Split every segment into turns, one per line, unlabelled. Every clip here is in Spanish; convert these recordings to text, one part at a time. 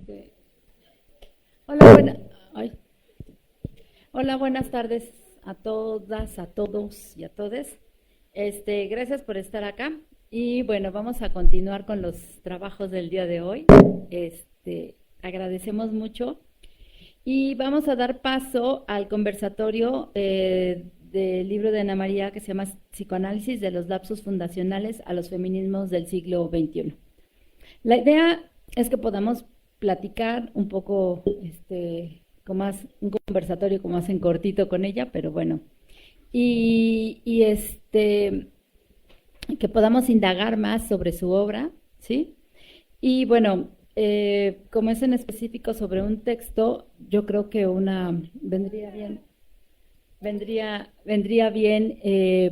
Sí. Hola, ay. Hola, buenas tardes a todas, a todos y a todes. Gracias por estar acá. Y bueno, vamos a continuar con los trabajos del día de hoy. Agradecemos mucho y vamos a dar paso al conversatorio del libro de Ana María que se llama Psicoanálisis de los lapsos fundacionales a los feminismos del siglo XXI. La idea es que podamos platicar un poco, con más, un conversatorio como más en cortito con ella, pero bueno. Y que podamos indagar más sobre su obra, ¿sí? Y bueno, como es en específico sobre un texto, yo creo que vendría bien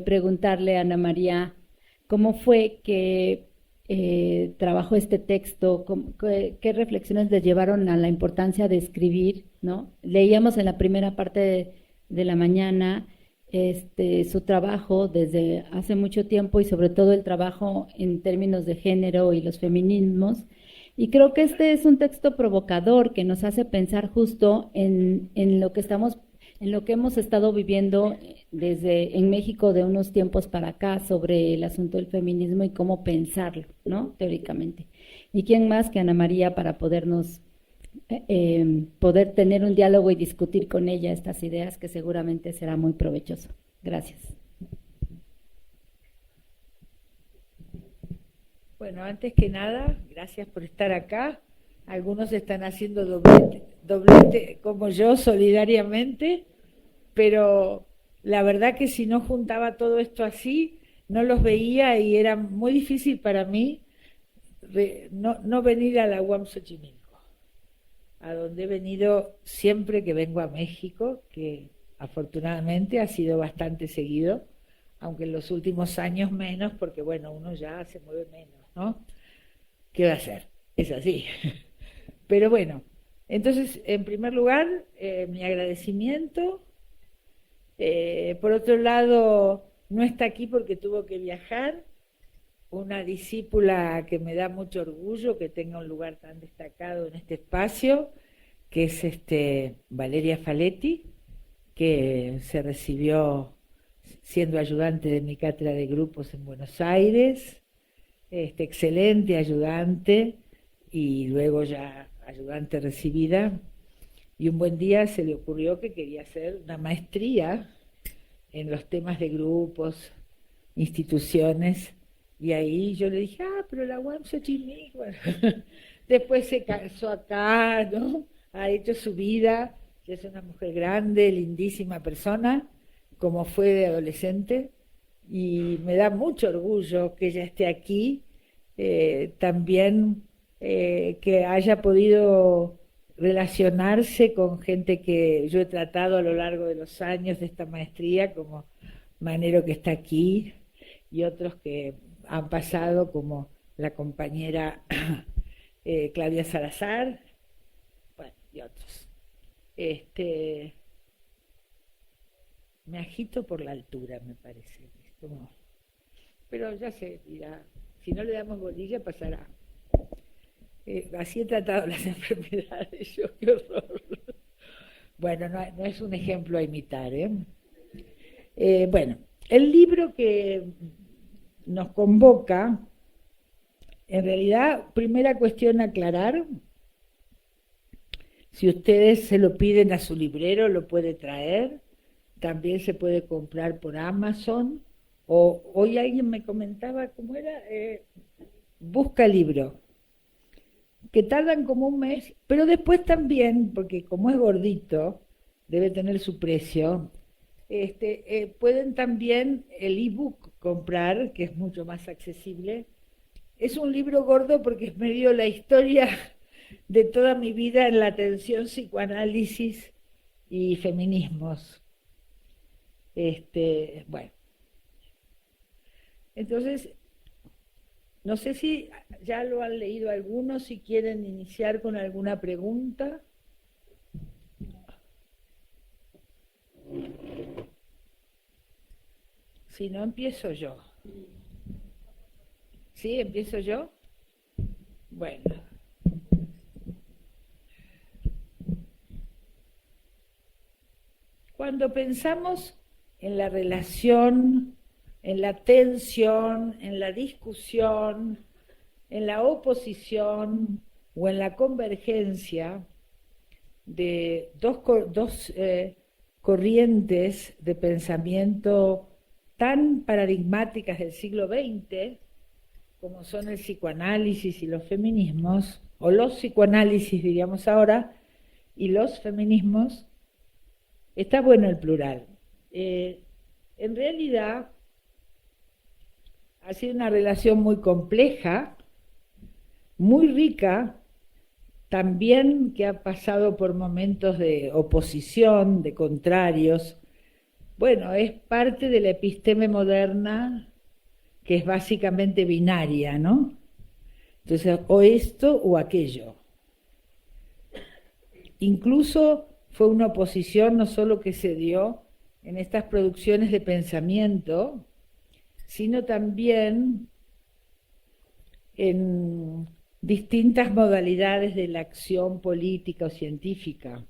preguntarle a Ana María cómo fue que trabajó este texto, qué reflexiones le llevaron a la importancia de escribir, ¿no? Leíamos en la primera parte de la mañana su trabajo desde hace mucho tiempo y sobre todo el trabajo en términos de género y los feminismos. Y creo que este es un texto provocador que nos hace pensar justo en lo que estamos en lo que hemos estado viviendo desde en México de unos tiempos para acá sobre el asunto del feminismo y cómo pensarlo, ¿no? Teóricamente. ¿Y quién más que Ana María para poder tener un diálogo y discutir con ella estas ideas que seguramente será muy provechoso? Gracias.
Bueno, antes que nada, gracias por estar acá. Algunos están haciendo doblete, doblete como yo, solidariamente, pero la verdad que si no juntaba todo esto así, no los veía y era muy difícil para mí no venir a la UAM Xochimilco, a donde he venido siempre que vengo a México, que afortunadamente ha sido bastante seguido, aunque en los últimos años menos, porque bueno, uno ya se mueve menos, ¿no? ¿Qué va a hacer? Es así. Pero bueno, entonces, en primer lugar, mi agradecimiento. Por otro lado, no está aquí porque tuvo que viajar. Una discípula que me da mucho orgullo que tenga un lugar tan destacado en este espacio, que es Valeria Faletti, que se recibió siendo ayudante de mi cátedra de grupos en Buenos Aires, excelente ayudante y luego ya ayudante recibida. Y un buen día se le ocurrió que quería hacer una maestría en los temas de grupos, instituciones, y ahí yo le dije, pero la UAM Xochimilco. Bueno, después se casó acá, ¿no? Ha hecho su vida, es una mujer grande, lindísima persona, como fue de adolescente, y me da mucho orgullo que ella esté aquí, también que haya podido relacionarse con gente que yo he tratado a lo largo de los años de esta maestría, como Manero que está aquí, y otros que han pasado, como la compañera Claudia Salazar, bueno, y otros. Este, Me agito por la altura, me parece. Pero ya se dirá, si no le damos bolilla pasará. Así he tratado las enfermedades, yo, qué horror. Bueno, no es un ejemplo a imitar, ¿eh? Bueno, el libro que nos convoca, en realidad, primera cuestión a aclarar, si ustedes se lo piden a su librero, lo puede traer, también se puede comprar por Amazon, o hoy alguien me comentaba cómo era, busca libro, que tardan como un mes, pero después también, porque como es gordito, debe tener su precio, pueden también el ebook comprar, que es mucho más accesible. Es un libro gordo porque es medio la historia de toda mi vida en la atención psicoanálisis y feminismos. Bueno, entonces, no sé si ya lo han leído algunos, si quieren iniciar con alguna pregunta. Si no, empiezo yo. ¿Sí? ¿Empiezo yo? Bueno, cuando pensamos en la relación, en la tensión, en la discusión, en la oposición o en la convergencia de dos corrientes de pensamiento tan paradigmáticas del siglo XX, como son el psicoanálisis y los feminismos, o los psicoanálisis diríamos ahora, y los feminismos, está bueno el plural. En realidad ha sido una relación muy compleja, muy rica, también que ha pasado por momentos de oposición, de contrarios. Bueno, es parte de la episteme moderna, que es básicamente binaria, ¿no? Entonces, o esto o aquello. Incluso fue una oposición no solo que se dio en estas producciones de pensamiento, sino también en distintas modalidades de la acción política o científica.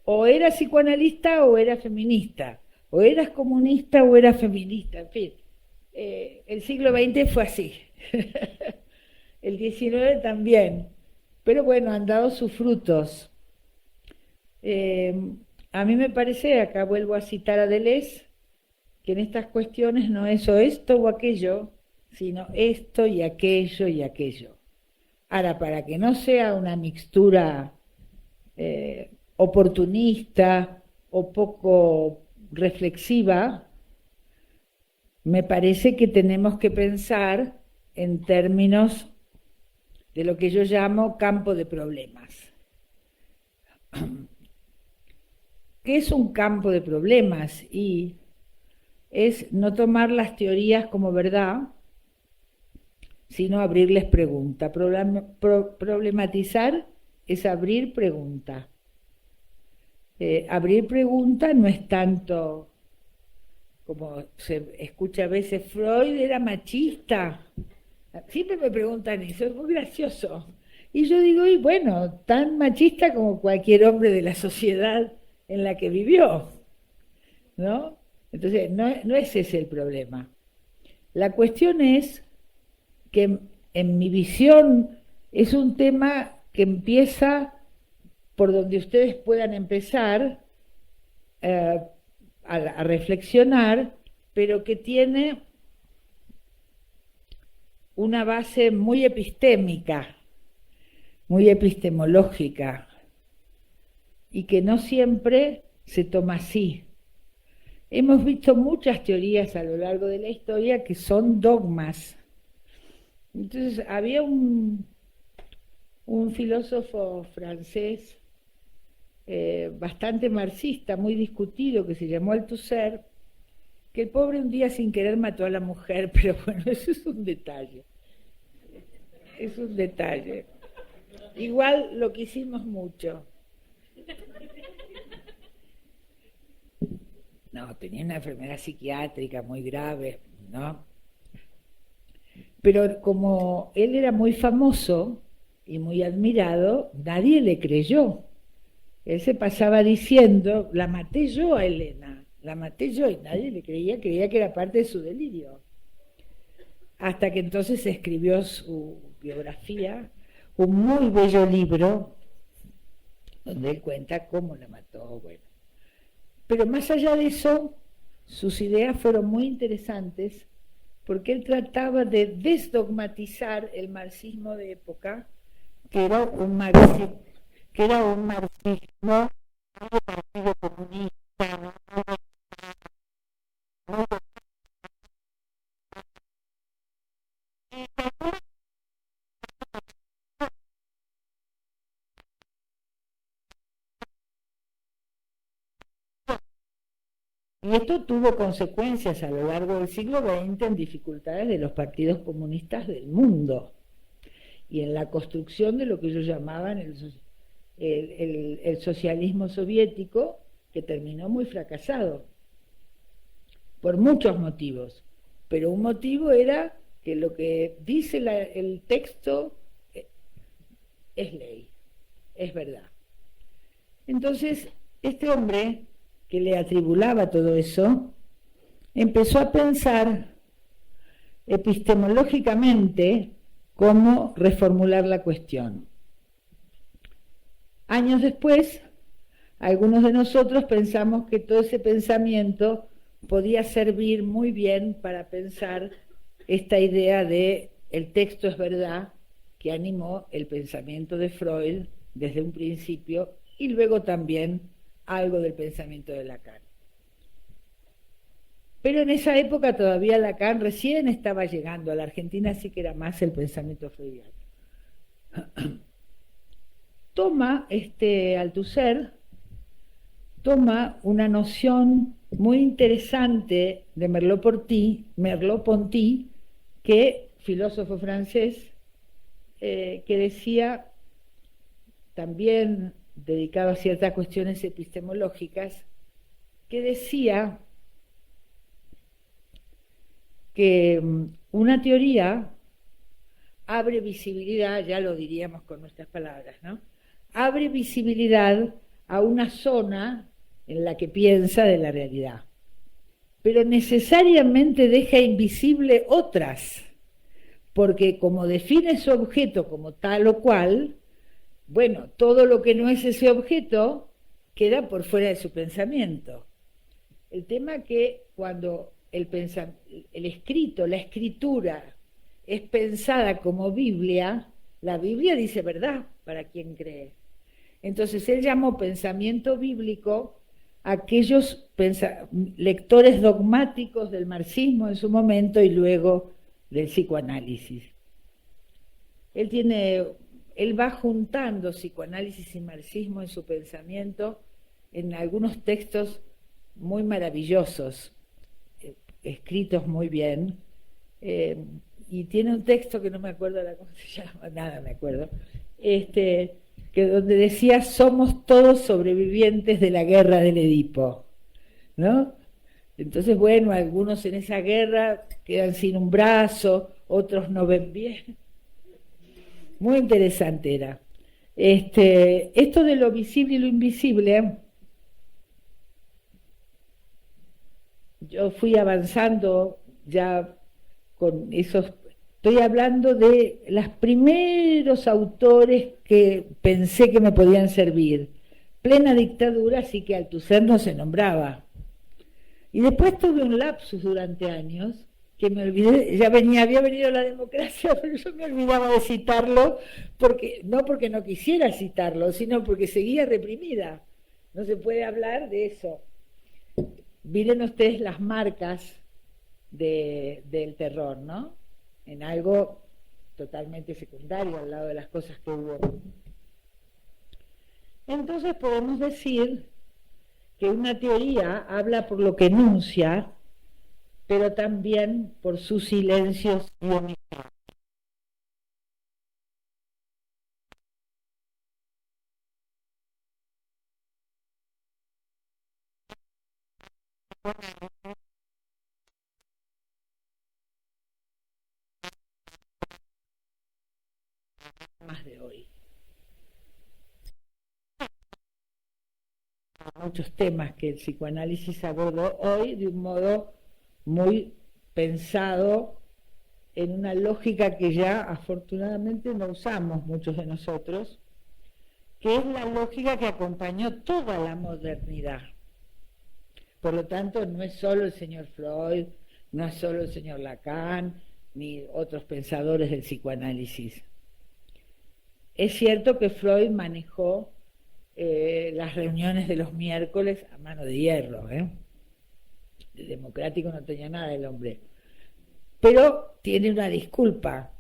O eras psicoanalista o eras feminista, o eras comunista o eras feminista, en fin. El siglo XX fue así, el XIX también, pero bueno, han dado sus frutos. A mí me parece, acá vuelvo a citar a Deleuze, que en estas cuestiones no es o esto o aquello, sino esto y aquello y aquello. Ahora, para que no sea una mixtura oportunista o poco reflexiva, me parece que tenemos que pensar en términos de lo que yo llamo campo de problemas. ¿Qué es un campo de problemas? Y es no tomar las teorías como verdad, sino abrirles pregunta. Problematizar es abrir pregunta. Abrir pregunta no es tanto como se escucha a veces, Freud era machista. Siempre me preguntan eso, es muy gracioso. Y yo digo, y bueno, tan machista como cualquier hombre de la sociedad en la que vivió, ¿no? Entonces, no es ese el problema. La cuestión es que en mi visión es un tema que empieza por donde ustedes puedan empezar a reflexionar, pero que tiene una base muy epistémica, muy epistemológica, y que no siempre se toma así. Hemos visto muchas teorías a lo largo de la historia que son dogmas. Entonces, había un filósofo francés bastante marxista, muy discutido, que se llamó Althusser, que el pobre un día sin querer mató a la mujer, pero bueno, eso es un detalle. Es un detalle. Igual lo quisimos mucho. No, tenía una enfermedad psiquiátrica muy grave, ¿no? Pero como él era muy famoso y muy admirado, nadie le creyó. Él se pasaba diciendo, la maté yo a Elena, la maté yo, y nadie le creía que era parte de su delirio. Hasta que entonces escribió su biografía, un muy bello libro, donde él cuenta cómo la mató, bueno. Pero más allá de eso, sus ideas fueron muy interesantes, porque él trataba de desdogmatizar el marxismo de época, que era un marxismo del Partido Comunista, y esto tuvo consecuencias a lo largo del siglo XX en dificultades de los partidos comunistas del mundo y en la construcción de lo que ellos llamaban el socialismo soviético, que terminó muy fracasado por muchos motivos, pero un motivo era que lo que dice el texto es ley, es verdad. Entonces, Este hombre, que le atribulaba todo eso, empezó a pensar epistemológicamente cómo reformular la cuestión. Años después, algunos de nosotros pensamos que todo ese pensamiento podía servir muy bien para pensar esta idea de el texto es verdad, que animó el pensamiento de Freud desde un principio y luego también algo del pensamiento de Lacan. Pero en esa época todavía Lacan recién estaba llegando a la Argentina, así que era más el pensamiento freudiano. Toma Althusser, toma una noción muy interesante de Merleau-Ponty, que filósofo francés, que decía, también dedicado a ciertas cuestiones epistemológicas, que decía que una teoría abre visibilidad, ya lo diríamos con nuestras palabras, ¿no? Abre visibilidad a una zona en la que piensa de la realidad, pero necesariamente deja invisible otras, porque como define su objeto como tal o cual, bueno, todo lo que no es ese objeto queda por fuera de su pensamiento. El tema que cuando el escrito, la escritura es pensada como Biblia, la Biblia dice verdad para quien cree. Entonces él llamó pensamiento bíblico a aquellos lectores dogmáticos del marxismo en su momento y luego del psicoanálisis. Él va juntando psicoanálisis y marxismo en su pensamiento en algunos textos muy maravillosos, escritos muy bien, y tiene un texto que no me acuerdo cómo se llama, nada me acuerdo, que donde decía: somos todos sobrevivientes de la guerra del Edipo, ¿no? Entonces, bueno, algunos en esa guerra quedan sin un brazo, otros no ven bien. Muy interesante era. Esto de lo visible y lo invisible, yo fui avanzando ya con esos. Estoy hablando de los primeros autores que pensé que me podían servir. Plena dictadura, así que Althusser no se nombraba. Y después tuve un lapsus durante años que me olvidé, había venido la democracia, pero yo me olvidaba de citarlo, no porque no quisiera citarlo, sino porque seguía reprimida. No se puede hablar de eso. Miren ustedes las marcas del terror, ¿no? En algo totalmente secundario al lado de las cosas que hubo. Entonces podemos decir que una teoría habla por lo que enuncia, pero también por sus silencios y omisiones. Más de hoy. Muchos temas que el psicoanálisis abordó hoy de un modo muy pensado en una lógica que ya afortunadamente no usamos muchos de nosotros, que es la lógica que acompañó toda la modernidad. Por lo tanto, no es solo el señor Freud, no es solo el señor Lacan, ni otros pensadores del psicoanálisis. Es cierto que Freud manejó las reuniones de los miércoles a mano de hierro, De democrático no tenía nada el hombre. Pero tiene una disculpa,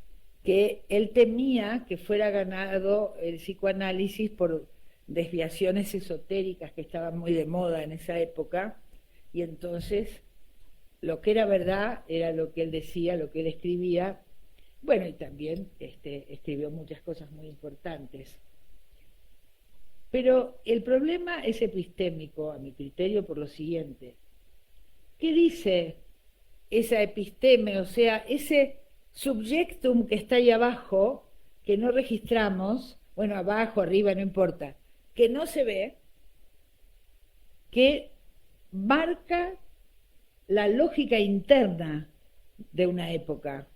que él temía que fuera ganado el psicoanálisis por desviaciones esotéricas que estaban muy de moda en esa época, y entonces lo que era verdad era lo que él decía, lo que él escribía. Bueno, y también escribió muchas cosas muy importantes. Pero el problema es epistémico, a mi criterio, por lo siguiente. ¿Qué dice esa episteme, o sea, ese subjectum que está ahí abajo, que no registramos, bueno, abajo, arriba, no importa, que no se ve, que marca la lógica interna de una época,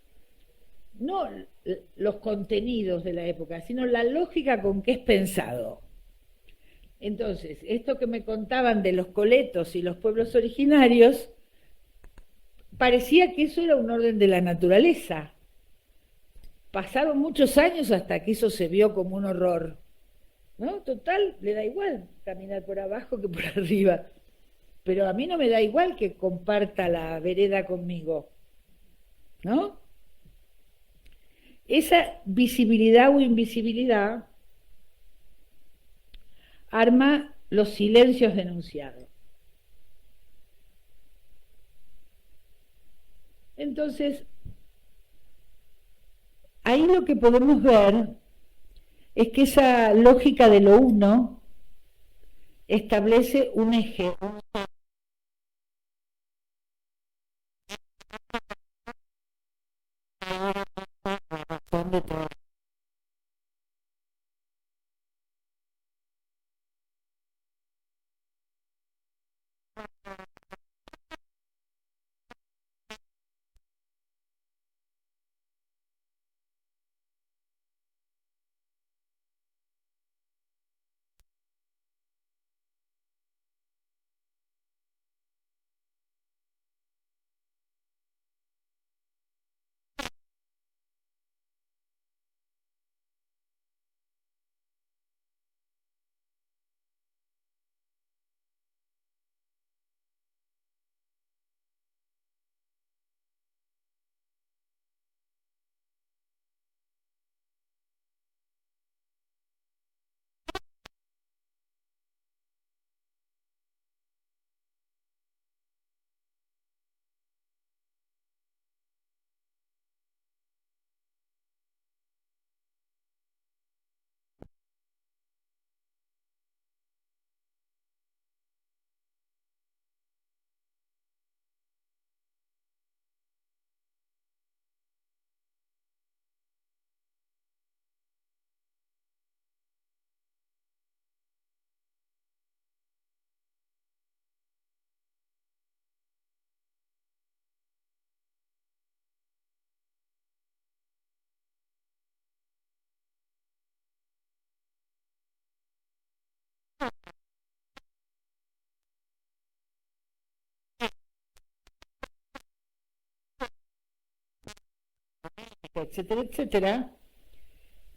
no los contenidos de la época, sino la lógica con que es pensado. Entonces, esto que me contaban de los coletos y los pueblos originarios, parecía que eso era un orden de la naturaleza. Pasaron muchos años hasta que eso se vio como un horror, ¿no? Total, le da igual caminar por abajo que por arriba. Pero a mí no me da igual que comparta la vereda conmigo, ¿no? Esa visibilidad o invisibilidad arma los silencios denunciados. Entonces, ahí lo que podemos ver es que esa lógica de lo uno establece un eje. Etcétera, etcétera,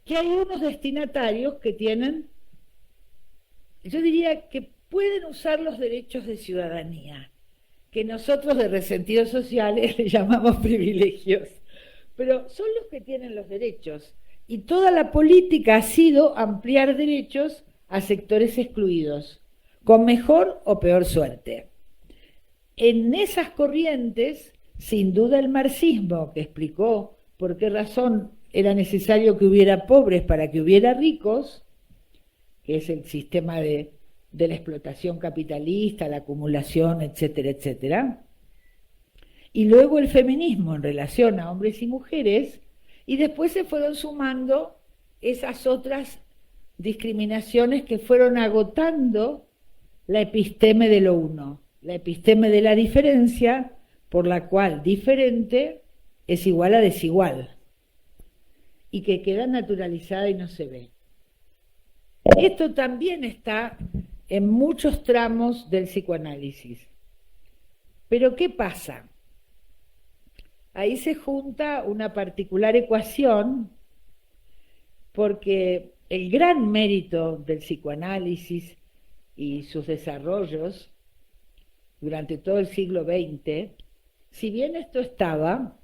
que hay unos destinatarios que tienen, yo diría que pueden usar los derechos de ciudadanía, que nosotros de resentidos sociales le llamamos privilegios, pero son los que tienen los derechos, y toda la política ha sido ampliar derechos a sectores excluidos, con mejor o peor suerte. En esas corrientes, sin duda el marxismo, que explicó por qué razón era necesario que hubiera pobres para que hubiera ricos, que es el sistema de la explotación capitalista, la acumulación, etcétera, etcétera. Y luego el feminismo en relación a hombres y mujeres, y después se fueron sumando esas otras discriminaciones que fueron agotando la episteme de lo uno, la episteme de la diferencia, por la cual diferente es igual a desigual, y que queda naturalizada y no se ve. Esto también está en muchos tramos del psicoanálisis. Pero ¿qué pasa? Ahí se junta una particular ecuación, porque el gran mérito del psicoanálisis y sus desarrollos durante todo el siglo XX, si bien esto estaba,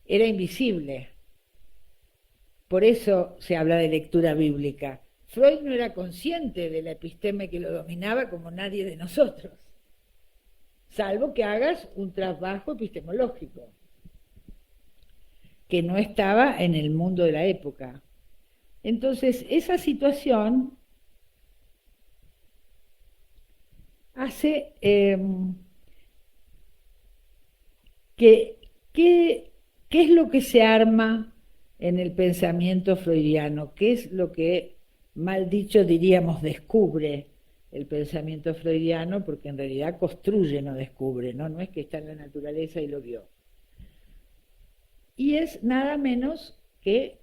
era invisible. Por eso se habla de lectura bíblica. Freud no era consciente de la episteme que lo dominaba como nadie de nosotros, salvo que hagas un trabajo epistemológico, que no estaba en el mundo de la época. Entonces, esa situación hace ¿qué es lo que se arma en el pensamiento freudiano? ¿Qué es lo que, mal dicho, diríamos, descubre el pensamiento freudiano, porque en realidad construye, no descubre, ¿no? No es que está en la naturaleza y lo vio. Y es nada menos que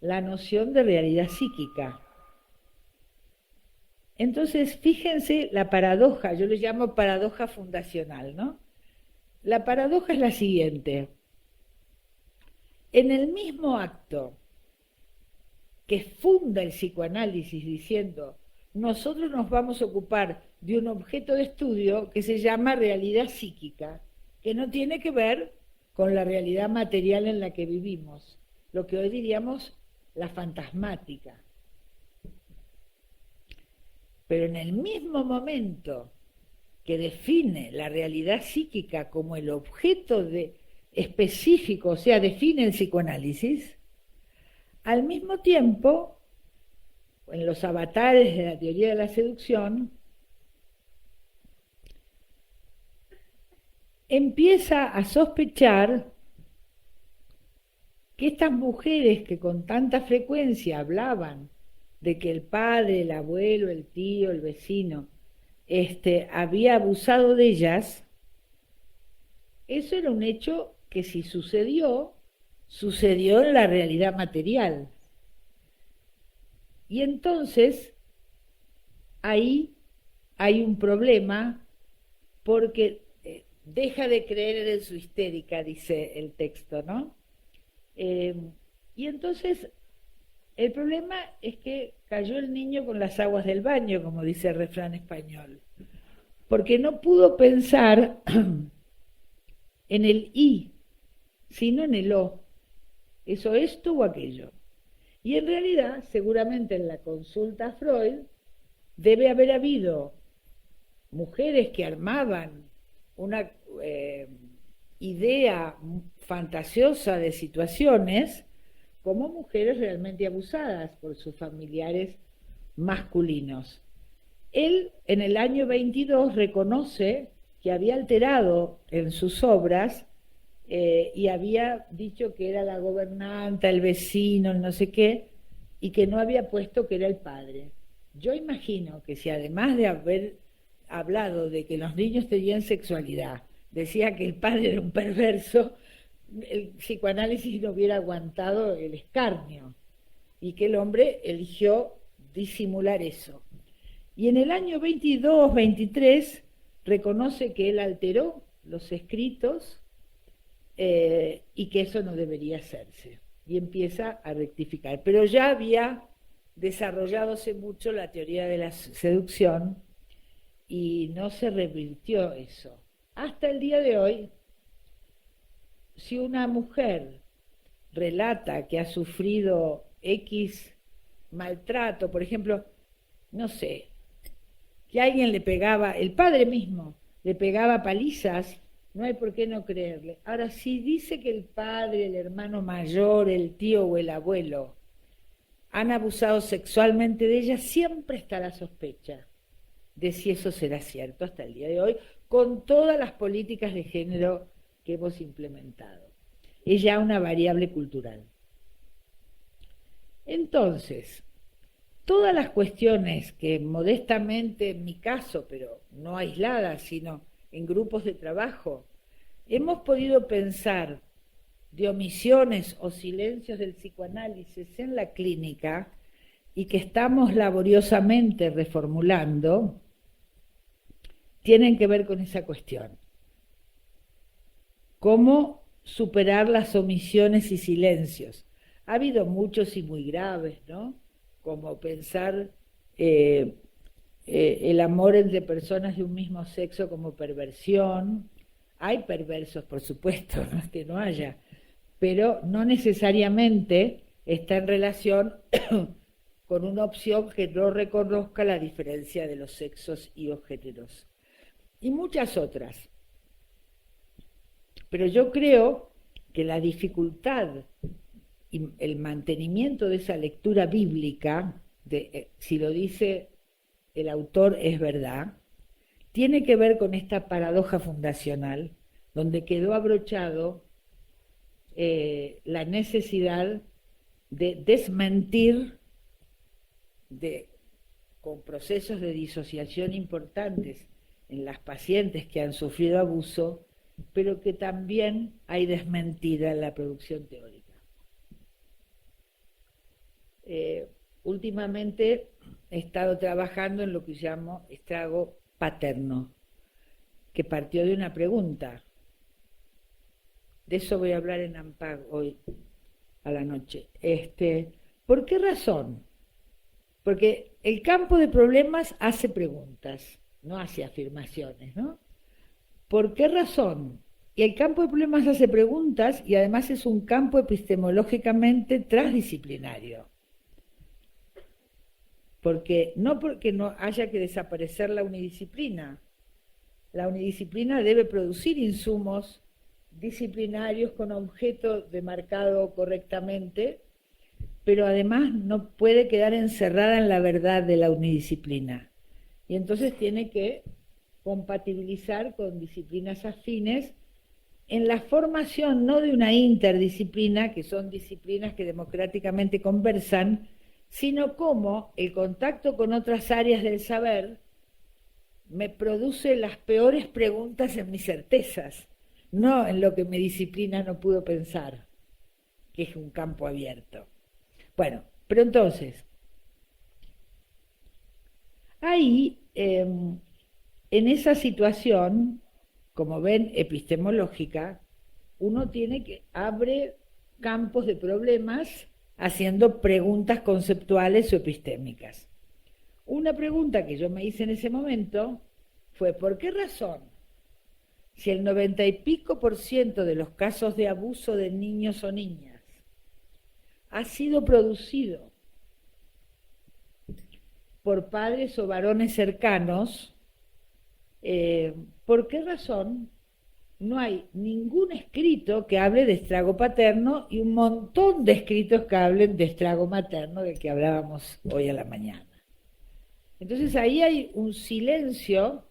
la noción de realidad psíquica. Entonces, fíjense la paradoja, yo le llamo paradoja fundacional, ¿no? La paradoja es la siguiente. En el mismo acto que funda el psicoanálisis diciendo, nosotros nos vamos a ocupar de un objeto de estudio que se llama realidad psíquica, que no tiene que ver con la realidad material en la que vivimos, lo que hoy diríamos la fantasmática. Pero en el mismo momento que define la realidad psíquica como el objeto específico, o sea, define el psicoanálisis, al mismo tiempo, en los avatares de la teoría de la seducción, empieza a sospechar que estas mujeres que con tanta frecuencia hablaban de que el padre, el abuelo, el tío, el vecino, había abusado de ellas, eso era un hecho que si sucedió en la realidad material. Y entonces, ahí hay un problema porque deja de creer en su histérica, dice el texto, ¿no? Y entonces, el problema es que cayó el niño con las aguas del baño, como dice el refrán español, porque no pudo pensar en el I, sino en el O. Eso, esto o aquello. Y en realidad, seguramente en la consulta a Freud, debe haber habido mujeres que armaban una idea fantasiosa de situaciones como mujeres realmente abusadas por sus familiares masculinos. Él, en el año 22, reconoce que había alterado en sus obras y había dicho que era la gobernanta, el vecino, el no sé qué, y que no había puesto que era el padre. Yo imagino que si además de haber hablado de que los niños tenían sexualidad, decía que el padre era un perverso, el psicoanálisis no hubiera aguantado el escarnio, y que el hombre eligió disimular eso. Y en el año 22, 23, reconoce que él alteró los escritos y que eso no debería hacerse, y empieza a rectificar. Pero ya había desarrollado hace mucho la teoría de la seducción y no se revirtió eso. Hasta el día de hoy, si una mujer relata que ha sufrido X maltrato, por ejemplo, no sé, que alguien le pegaba, el padre mismo le pegaba palizas, no hay por qué no creerle. Ahora, si dice que el padre, el hermano mayor, el tío o el abuelo han abusado sexualmente de ella, siempre está la sospecha de si eso será cierto hasta el día de hoy, con todas las políticas de género que hemos implementado. Es ya una variable cultural. Entonces, todas las cuestiones que modestamente, en mi caso, pero no aisladas, sino en grupos de trabajo, hemos podido pensar de omisiones o silencios del psicoanálisis en la clínica y que estamos laboriosamente reformulando, tienen que ver con esa cuestión. ¿Cómo superar las omisiones y silencios? Ha habido muchos y muy graves, ¿no? Como pensar el amor entre personas de un mismo sexo como perversión. Hay perversos, por supuesto, no es que no haya, pero no necesariamente está en relación con una opción que no reconozca la diferencia de los sexos y los géneros. Y muchas otras. Pero yo creo que la dificultad y el mantenimiento de esa lectura bíblica, si lo dice el autor es verdad, tiene que ver con esta paradoja fundacional, donde quedó abrochado la necesidad de desmentir, de con procesos de disociación importantes en las pacientes que han sufrido abuso, pero que también hay desmentida en la producción teórica. Últimamente he estado trabajando en lo que llamo estrago paterno, que partió de una pregunta. De eso voy a hablar en AMPAG hoy a la noche. ¿Por qué razón? Porque el campo de problemas hace preguntas, no hace afirmaciones, ¿no? ¿Por qué razón? Y el campo de problemas hace preguntas y además es un campo epistemológicamente transdisciplinario. Porque no haya que desaparecer la unidisciplina. La unidisciplina debe producir insumos disciplinarios con objeto demarcado correctamente, pero además no puede quedar encerrada en la verdad de la unidisciplina. Y entonces tiene que compatibilizar con disciplinas afines en la formación no de una interdisciplina, que son disciplinas que democráticamente conversan, sino cómo el contacto con otras áreas del saber me produce las peores preguntas en mis certezas, no en lo que mi disciplina no pudo pensar, que es un campo abierto. Bueno, pero entonces, ahí, en esa situación, como ven, epistemológica, uno abre campos de problemas haciendo preguntas conceptuales o epistémicas. Una pregunta que yo me hice en ese momento fue: ¿por qué razón, si el 90 y pico% de los casos de abuso de niños o niñas ha sido producido por padres o varones cercanos, ¿por qué razón no hay ningún escrito que hable de estrago paterno y un montón de escritos que hablen de estrago materno, del que hablábamos hoy a la mañana? Entonces ahí hay un silencio,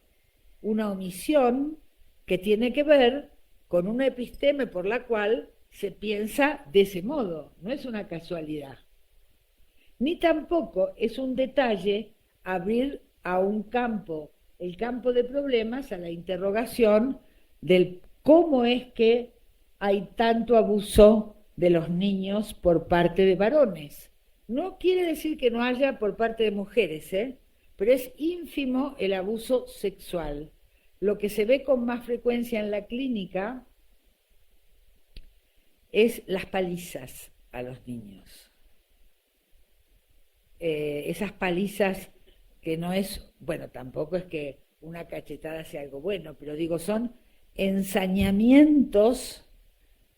una omisión que tiene que ver con una episteme por la cual se piensa de ese modo, no es una casualidad. Ni tampoco es un detalle abrir a un campo, el campo de problemas, a la interrogación del cómo es que hay tanto abuso de los niños por parte de varones. No quiere decir que no haya por parte de mujeres, pero es ínfimo el abuso sexual. Lo que se ve con más frecuencia en la clínica es las palizas a los niños. Esas palizas que no es, bueno, tampoco es que una cachetada sea algo bueno, pero digo, son ensañamientos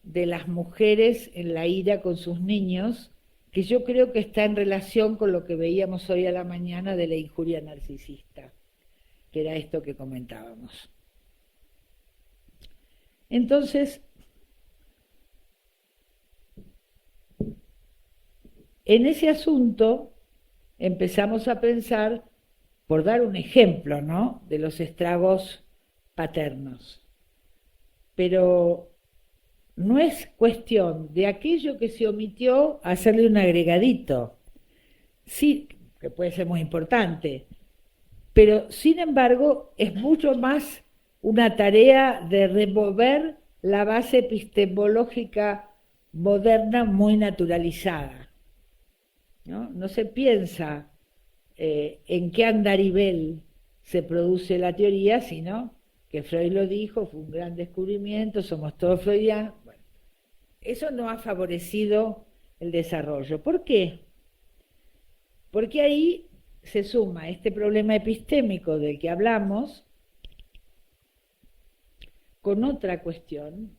de las mujeres en la ira con sus niños, que yo creo que está en relación con lo que veíamos hoy a la mañana de la injuria narcisista, que era esto que comentábamos. Entonces, en ese asunto empezamos a pensar, por dar un ejemplo, ¿no?, de los estragos paternos. Pero no es cuestión de aquello que se omitió hacerle un agregadito. Sí, que puede ser muy importante, pero sin embargo es mucho más una tarea de remover la base epistemológica moderna muy naturalizada. No se piensa en qué andarivel se produce la teoría, sino que Freud lo dijo, fue un gran descubrimiento, somos todos freudianos. Bueno, eso no ha favorecido el desarrollo. ¿Por qué? Porque ahí se suma este problema epistémico del que hablamos con otra cuestión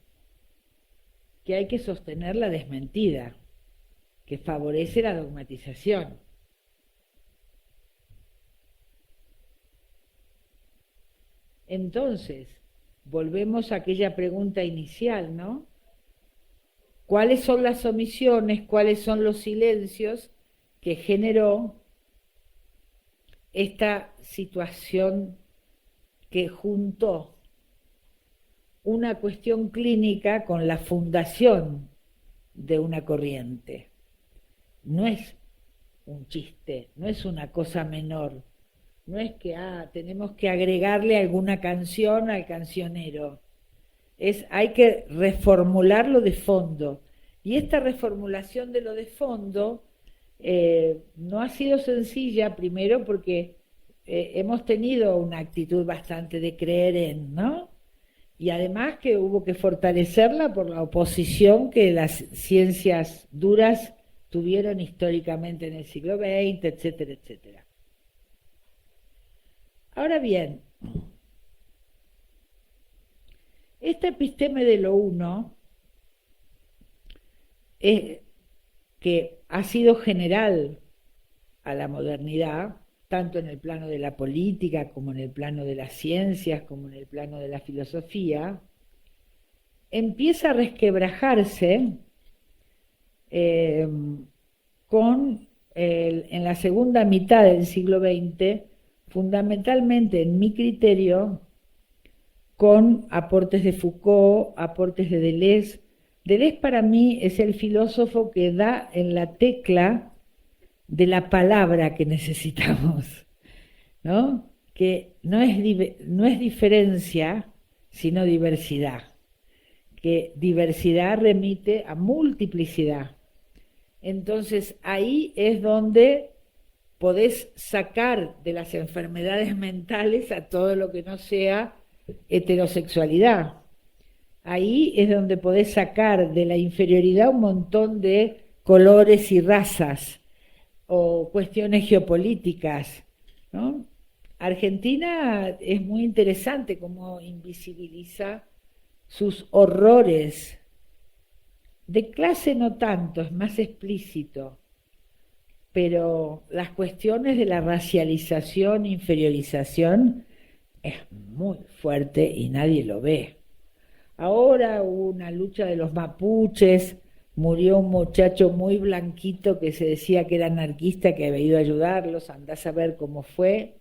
que hay que sostener la desmentida, que favorece la dogmatización. Entonces, volvemos a aquella pregunta inicial, ¿no? ¿Cuáles son las omisiones, cuáles son los silencios que generó esta situación que juntó una cuestión clínica con la fundación de una corriente? No es un chiste, no es una cosa menor. No es que tenemos que agregarle alguna canción al cancionero. Hay que reformularlo de fondo. Y esta reformulación de lo de fondo no ha sido sencilla, primero porque hemos tenido una actitud bastante de creer en, ¿no? Y además que hubo que fortalecerla por la oposición que las ciencias duras tuvieron históricamente en el siglo XX, etcétera, etcétera. Ahora bien, esta episteme de lo uno, que ha sido general a la modernidad, tanto en el plano de la política como en el plano de las ciencias, como en el plano de la filosofía, empieza a resquebrajarse en la segunda mitad del siglo XX, fundamentalmente en mi criterio, con aportes de Foucault, aportes de Deleuze. Deleuze para mí es el filósofo que da en la tecla de la palabra que necesitamos, ¿no? Que no es diferencia, sino diversidad, que diversidad remite a multiplicidad. Entonces ahí es donde podés sacar de las enfermedades mentales a todo lo que no sea heterosexualidad. Ahí es donde podés sacar de la inferioridad un montón de colores y razas o cuestiones geopolíticas, ¿no? Argentina es muy interesante cómo invisibiliza sus horrores. De clase no tanto, es más explícito, pero las cuestiones de la racialización, inferiorización, es muy fuerte y nadie lo ve. Ahora hubo una lucha de los mapuches, murió un muchacho muy blanquito que se decía que era anarquista, que había ido a ayudarlos, andás a ver cómo fue,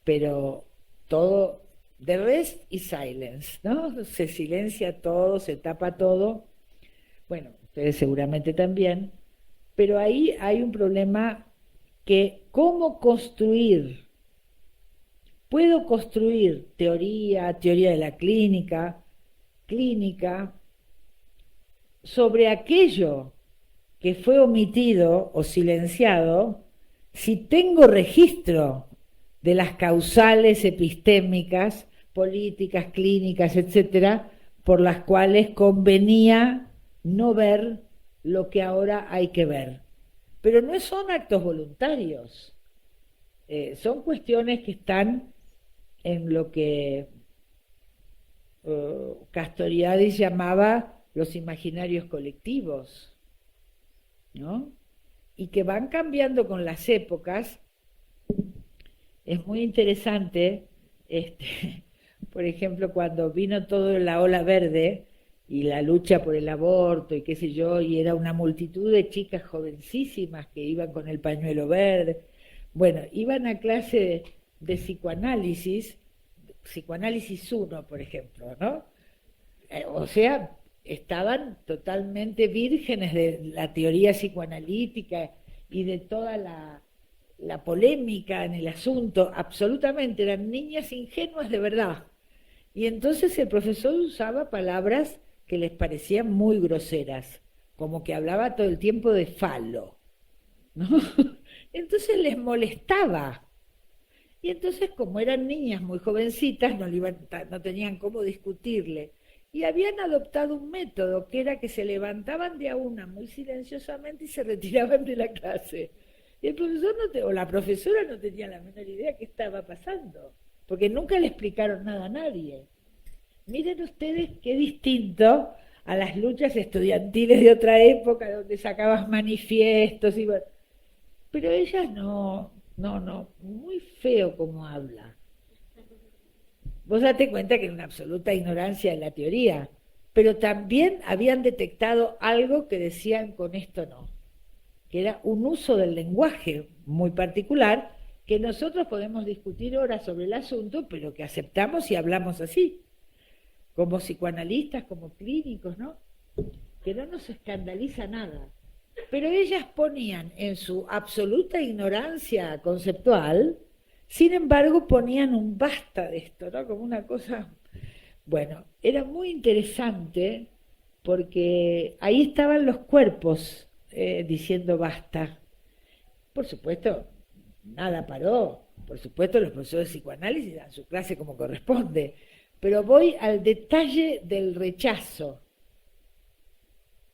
pero todo, the rest is silence, ¿no? Se silencia todo, se tapa todo. Bueno, ustedes seguramente también, pero ahí hay un problema que cómo construir. Puedo construir teoría de la clínica, sobre aquello que fue omitido o silenciado, si tengo registro de las causales epistémicas, políticas, clínicas, etcétera, por las cuales convenía no ver lo que ahora hay que ver. Pero no son actos voluntarios, son cuestiones que están en lo que Castoriadis llamaba los imaginarios colectivos, ¿no? Y que van cambiando con las épocas. Es muy interesante, por ejemplo, cuando vino toda la ola verde y la lucha por el aborto y qué sé yo, y era una multitud de chicas jovencísimas que iban con el pañuelo verde. Bueno, iban a clase de psicoanálisis 1, por ejemplo, ¿no? O sea, estaban totalmente vírgenes de la teoría psicoanalítica y de toda la polémica en el asunto, absolutamente, eran niñas ingenuas de verdad. Y entonces el profesor usaba palabras que les parecían muy groseras, como que hablaba todo el tiempo de falo, ¿no? Entonces les molestaba. Y entonces, como eran niñas muy jovencitas, no tenían cómo discutirle. Y habían adoptado un método, que era que se levantaban de a una muy silenciosamente y se retiraban de la clase. Y el profesor o la profesora no tenía la menor idea qué estaba pasando, porque nunca le explicaron nada a nadie. Miren ustedes qué distinto a las luchas estudiantiles de otra época, donde sacabas manifiestos, pero ellas no, muy feo como habla. Vos date cuenta que era una absoluta ignorancia de la teoría, pero también habían detectado algo que decían con esto no, que era un uso del lenguaje muy particular, que nosotros podemos discutir horas sobre el asunto, pero que aceptamos y hablamos así, como psicoanalistas, como clínicos, ¿no? Que no nos escandaliza nada. Pero ellas ponían en su absoluta ignorancia conceptual, sin embargo ponían un basta de esto, ¿no? Como una cosa... Bueno, era muy interesante porque ahí estaban los cuerpos diciendo basta. Por supuesto, nada paró. Por supuesto, los profesores de psicoanálisis dan su clase como corresponde. Pero voy al detalle del rechazo.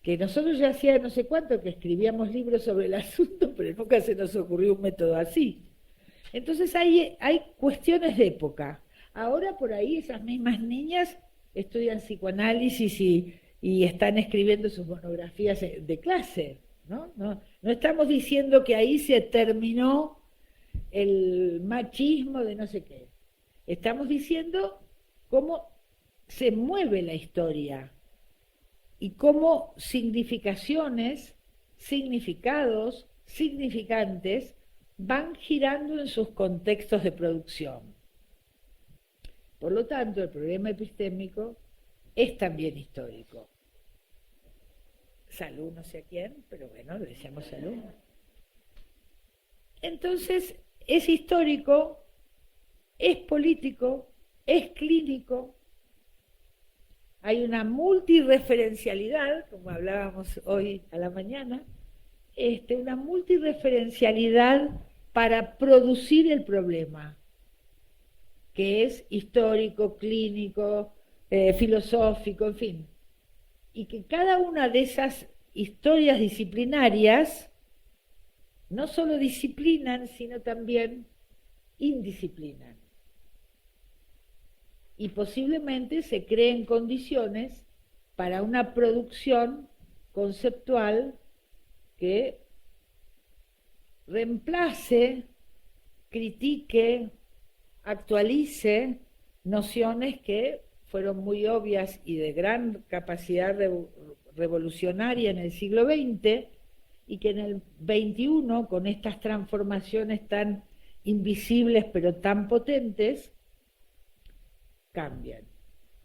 Que nosotros ya hacía no sé cuánto que escribíamos libros sobre el asunto, pero nunca se nos ocurrió un método así. Entonces hay cuestiones de época. Ahora por ahí esas mismas niñas estudian psicoanálisis y están escribiendo sus monografías de clase, ¿no? No estamos diciendo que ahí se terminó el machismo de no sé qué. Estamos diciendo cómo se mueve la historia y cómo significaciones, significados, significantes van girando en sus contextos de producción. Por lo tanto, el problema epistémico es también histórico. Salud, no sé a quién, pero bueno, le decíamos salud. Entonces, es histórico, es político, es clínico. Hay una multireferencialidad, como hablábamos hoy a la mañana, una multireferencialidad para producir el problema, que es histórico, clínico, filosófico, en fin. Y que cada una de esas historias disciplinarias no solo disciplinan, sino también indisciplinan. Y posiblemente se creen condiciones para una producción conceptual que reemplace, critique, actualice nociones que fueron muy obvias y de gran capacidad revolucionaria en el siglo XX y que en el XXI, con estas transformaciones tan invisibles pero tan potentes, cambian.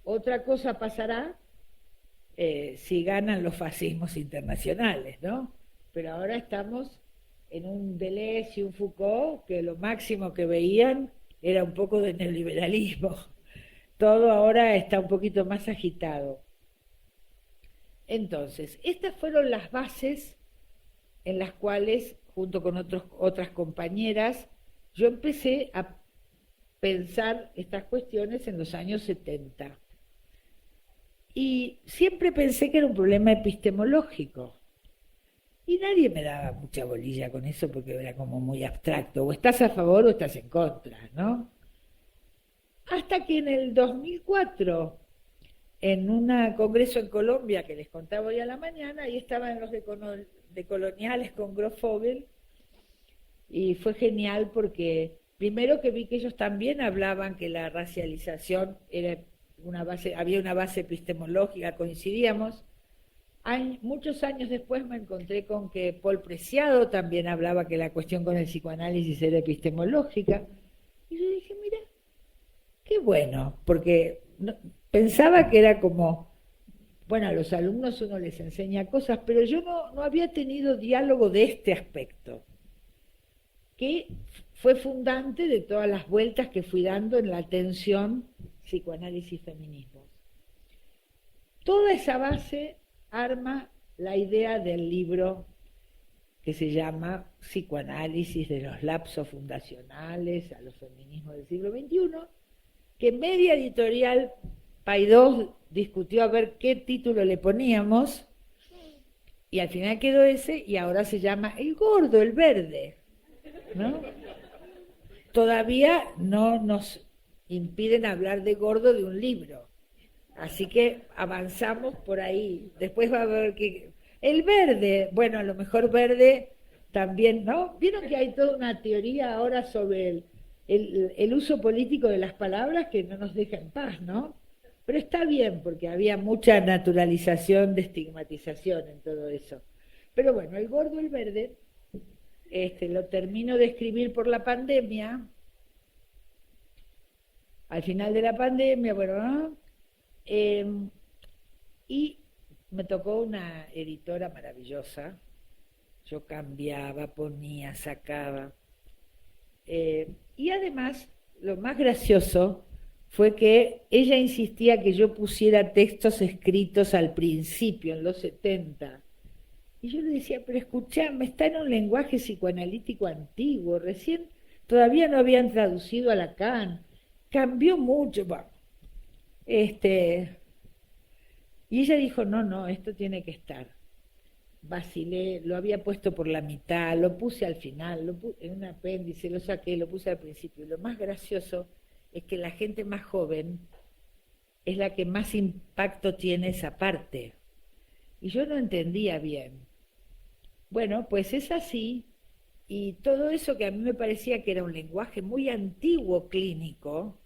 Otra cosa pasará si ganan los fascismos internacionales, ¿no? Pero ahora estamos en un Deleuze y un Foucault que lo máximo que veían era un poco de neoliberalismo. Todo ahora está un poquito más agitado. Entonces, estas fueron las bases en las cuales, junto con otras compañeras, yo empecé a pensar estas cuestiones en los años 70. Y siempre pensé que era un problema epistemológico. Y nadie me daba mucha bolilla con eso porque era como muy abstracto. O estás a favor o estás en contra, ¿no? Hasta que en el 2004, en un congreso en Colombia que les contaba hoy a la mañana, ahí estaban los de coloniales con Grofogel, y fue genial porque primero que vi que ellos también hablaban que la racialización era había una base epistemológica, coincidíamos. Muchos años después me encontré con que Paul Preciado también hablaba que la cuestión con el psicoanálisis era epistemológica. Y yo dije, mira, qué bueno, porque pensaba que era como, bueno, a los alumnos uno les enseña cosas, pero yo no había tenido diálogo de este aspecto, que fue fundante de todas las vueltas que fui dando en la tensión psicoanálisis-feminismo. Toda esa base arma la idea del libro que se llama Psicoanálisis de los lapsos fundacionales a los feminismos del siglo XXI, que Media Editorial Paidós discutió a ver qué título le poníamos, y al final quedó ese, y ahora se llama El Gordo, el Verde, ¿no? Todavía no nos impiden hablar de gordo de un libro, así que avanzamos por ahí. Después va a haber que... El verde, bueno, a lo mejor verde también, ¿no? Vieron que hay toda una teoría ahora sobre el uso político de las palabras que no nos deja en paz, ¿no? Pero está bien, porque había mucha naturalización de estigmatización en todo eso. Pero bueno, el gordo, el verde, lo termino de escribir por la pandemia, al final de la pandemia, bueno, ¿no? Y me tocó una editora maravillosa, Yo cambiaba, ponía, sacaba. Y además, lo más gracioso fue que ella insistía que yo pusiera textos escritos al principio, en los 70. Y yo le decía, pero escuchame, está en un lenguaje psicoanalítico antiguo, recién todavía no habían traducido a Lacan, cambió mucho. Bueno, y ella dijo, no, esto tiene que estar. Vacilé, lo había puesto por la mitad, lo puse al final, en un apéndice, lo saqué, lo puse al principio. Y lo más gracioso es que la gente más joven es la que más impacto tiene esa parte. Y yo no entendía bien. Bueno, pues es así, y todo eso que a mí me parecía que era un lenguaje muy antiguo clínico,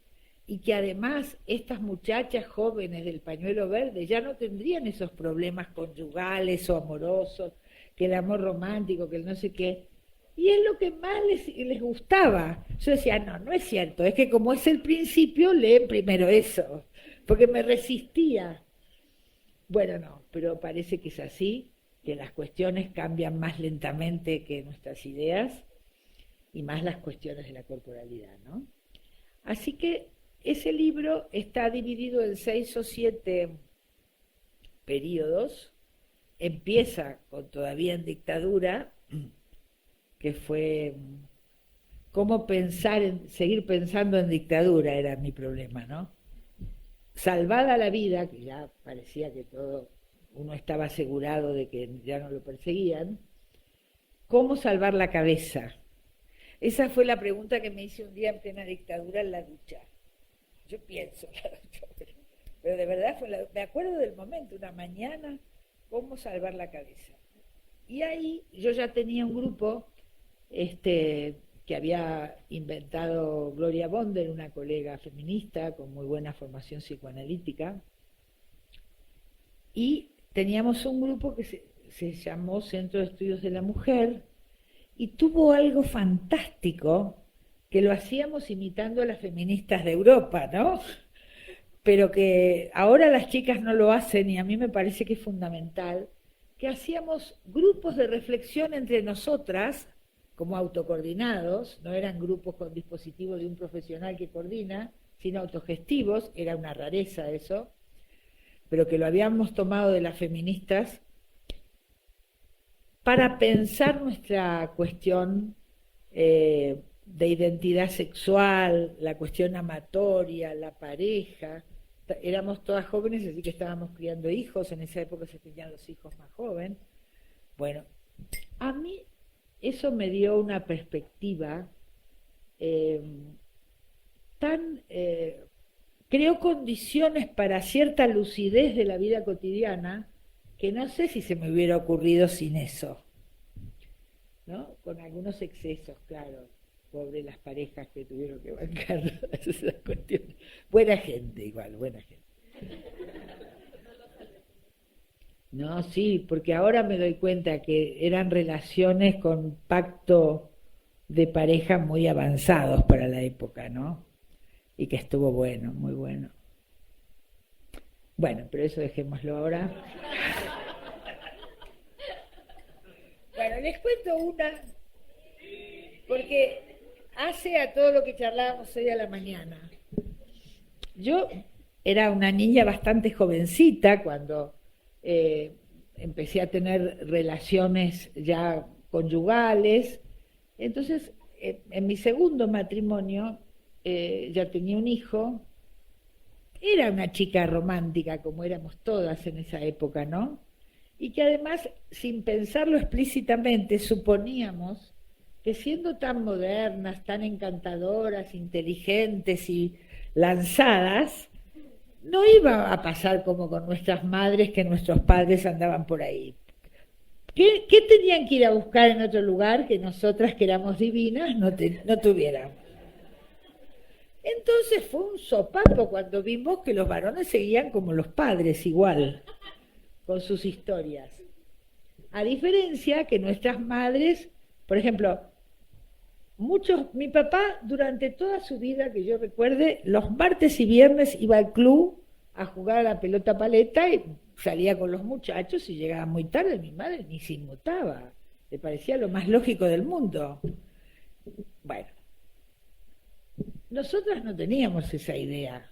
y que además estas muchachas jóvenes del pañuelo verde ya no tendrían esos problemas conyugales o amorosos, que el amor romántico, que el no sé qué, y es lo que más les gustaba. Yo decía, no es cierto, es que como es el principio, leen primero eso, porque me resistía. Bueno, no, pero parece que es así, que las cuestiones cambian más lentamente que nuestras ideas, y más las cuestiones de la corporalidad, ¿no? Así que ese libro está dividido en 6 o 7 periodos. Empieza con Todavía en dictadura, que fue cómo seguir pensando en dictadura, era mi problema, ¿no? Salvada la vida, que ya parecía que uno estaba asegurado de que ya no lo perseguían. ¿Cómo salvar la cabeza? Esa fue la pregunta que me hice un día en plena dictadura en la ducha. Yo pienso, pero de verdad me acuerdo del momento, una mañana, cómo salvar la cabeza. Y ahí yo ya tenía un grupo que había inventado Gloria Bonder, una colega feminista con muy buena formación psicoanalítica, y teníamos un grupo que se llamó Centro de Estudios de la Mujer, y tuvo algo fantástico, que lo hacíamos imitando a las feministas de Europa, ¿no? Pero que ahora las chicas no lo hacen, y a mí me parece que es fundamental, que hacíamos grupos de reflexión entre nosotras, como autocoordinados, no eran grupos con dispositivos de un profesional que coordina, sino autogestivos, era una rareza eso, pero que lo habíamos tomado de las feministas, para pensar nuestra cuestión de identidad sexual, la cuestión amatoria, la pareja. Éramos todas jóvenes, así que estábamos criando hijos, en esa época se tenían los hijos más jóvenes. Bueno, a mí eso me dio una perspectiva creó condiciones para cierta lucidez de la vida cotidiana, que no sé si se me hubiera ocurrido sin eso, ¿no? Con algunos excesos, claro. Pobre las parejas que tuvieron que bancar esas cuestiones. Buena gente igual, buena gente. No, sí, porque ahora me doy cuenta que eran relaciones con pacto de pareja muy avanzados para la época, ¿no? Y que estuvo bueno, muy bueno. Bueno, pero eso dejémoslo ahora. Bueno, les cuento una, porque hace a todo lo que charlábamos hoy a la mañana. Yo era una niña bastante jovencita cuando empecé a tener relaciones ya conyugales. Entonces, en mi segundo matrimonio ya tenía un hijo. Era una chica romántica, como éramos todas en esa época, ¿no? Y que además, sin pensarlo explícitamente, suponíamos que siendo tan modernas, tan encantadoras, inteligentes y lanzadas, no iba a pasar como con nuestras madres, que nuestros padres andaban por ahí. ¿Qué tenían que ir a buscar en otro lugar que nosotras, que éramos divinas, no tuviéramos? Entonces fue un sopapo cuando vimos que los varones seguían como los padres igual, con sus historias. A diferencia que nuestras madres, por ejemplo, mi papá durante toda su vida, que yo recuerde, los martes y viernes iba al club a jugar a la pelota paleta y salía con los muchachos y llegaba muy tarde. Mi madre ni se inmutaba. le parecía lo más lógico del mundo. Bueno, nosotras no teníamos esa idea.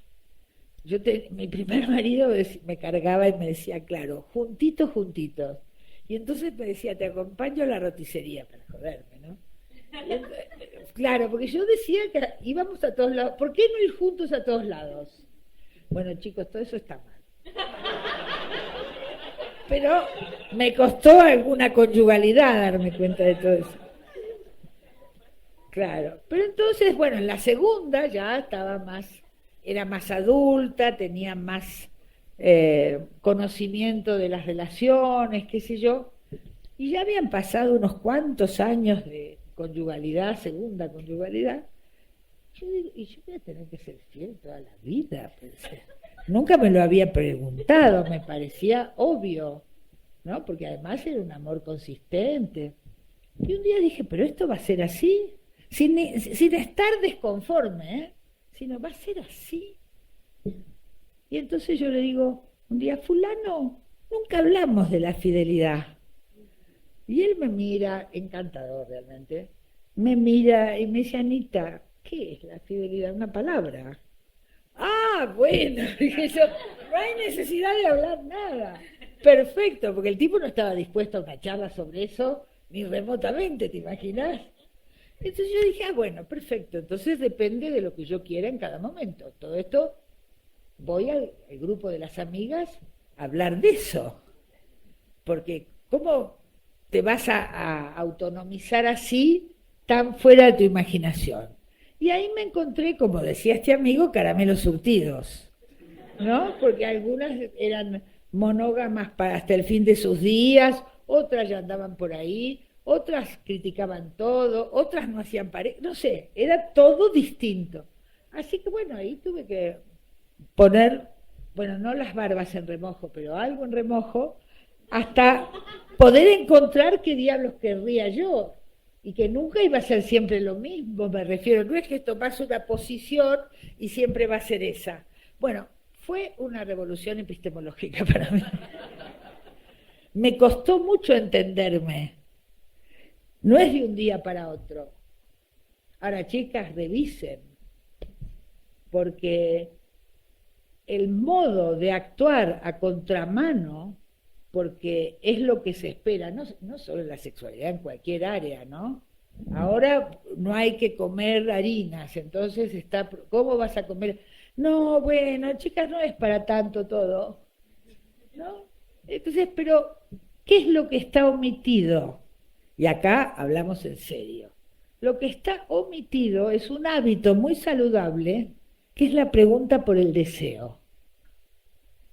Mi primer marido me cargaba y me decía, claro, juntitos, juntitos. Y entonces me decía, te acompaño a la roticería para joderme, ¿no? Claro, porque yo decía que íbamos a todos lados. ¿Por qué no ir juntos a todos lados? Bueno, chicos, todo eso está mal. Pero me costó alguna conyugalidad darme cuenta de todo eso. Claro, pero entonces, bueno, en la segunda ya era más adulta, tenía más conocimiento de las relaciones, qué sé yo, y ya habían pasado unos cuantos años de conyugalidad, segunda conyugalidad. Yo digo, y yo voy a tener que ser fiel toda la vida, pensé. Nunca me lo había preguntado, me parecía obvio, ¿no? Porque además era un amor consistente. Y un día dije, pero esto va a ser así, sin estar desconforme, ¿eh? Sino va a ser así. Y entonces yo le digo, un día, fulano, nunca hablamos de la fidelidad. Y él me mira, encantador realmente, me mira y me dice, Anita, ¿qué es la fidelidad? Una palabra. Ah, bueno, dije yo, no hay necesidad de hablar nada. Perfecto, porque el tipo no estaba dispuesto a una charla sobre eso, ni remotamente, ¿te imaginas? Entonces yo dije, bueno, perfecto, entonces depende de lo que yo quiera en cada momento. Todo esto, voy al grupo de las amigas a hablar de eso. Porque, ¿cómo te vas a autonomizar así, tan fuera de tu imaginación? Y ahí me encontré, como decía este amigo, caramelos surtidos, ¿no? Porque algunas eran monógamas hasta el fin de sus días, otras ya andaban por ahí, otras criticaban todo, otras no hacían pareja, no sé, era todo distinto. Así que bueno, ahí tuve que poner, bueno, no las barbas en remojo, pero algo en remojo, hasta poder encontrar qué diablos querría yo, y que nunca iba a ser siempre lo mismo, me refiero, no es que tomás una posición y siempre va a ser esa. Bueno, fue una revolución epistemológica para mí. Me costó mucho entenderme. No es de un día para otro. Ahora, chicas, revisen, porque el modo de actuar a contramano, porque es lo que se espera, no solo en la sexualidad, en cualquier área, ¿no? Ahora no hay que comer harinas, entonces ¿cómo vas a comer? No, bueno, chicas, no es para tanto todo, ¿no? Entonces, pero, ¿qué es lo que está omitido? Y acá hablamos en serio. Lo que está omitido es un hábito muy saludable, que es la pregunta por el deseo.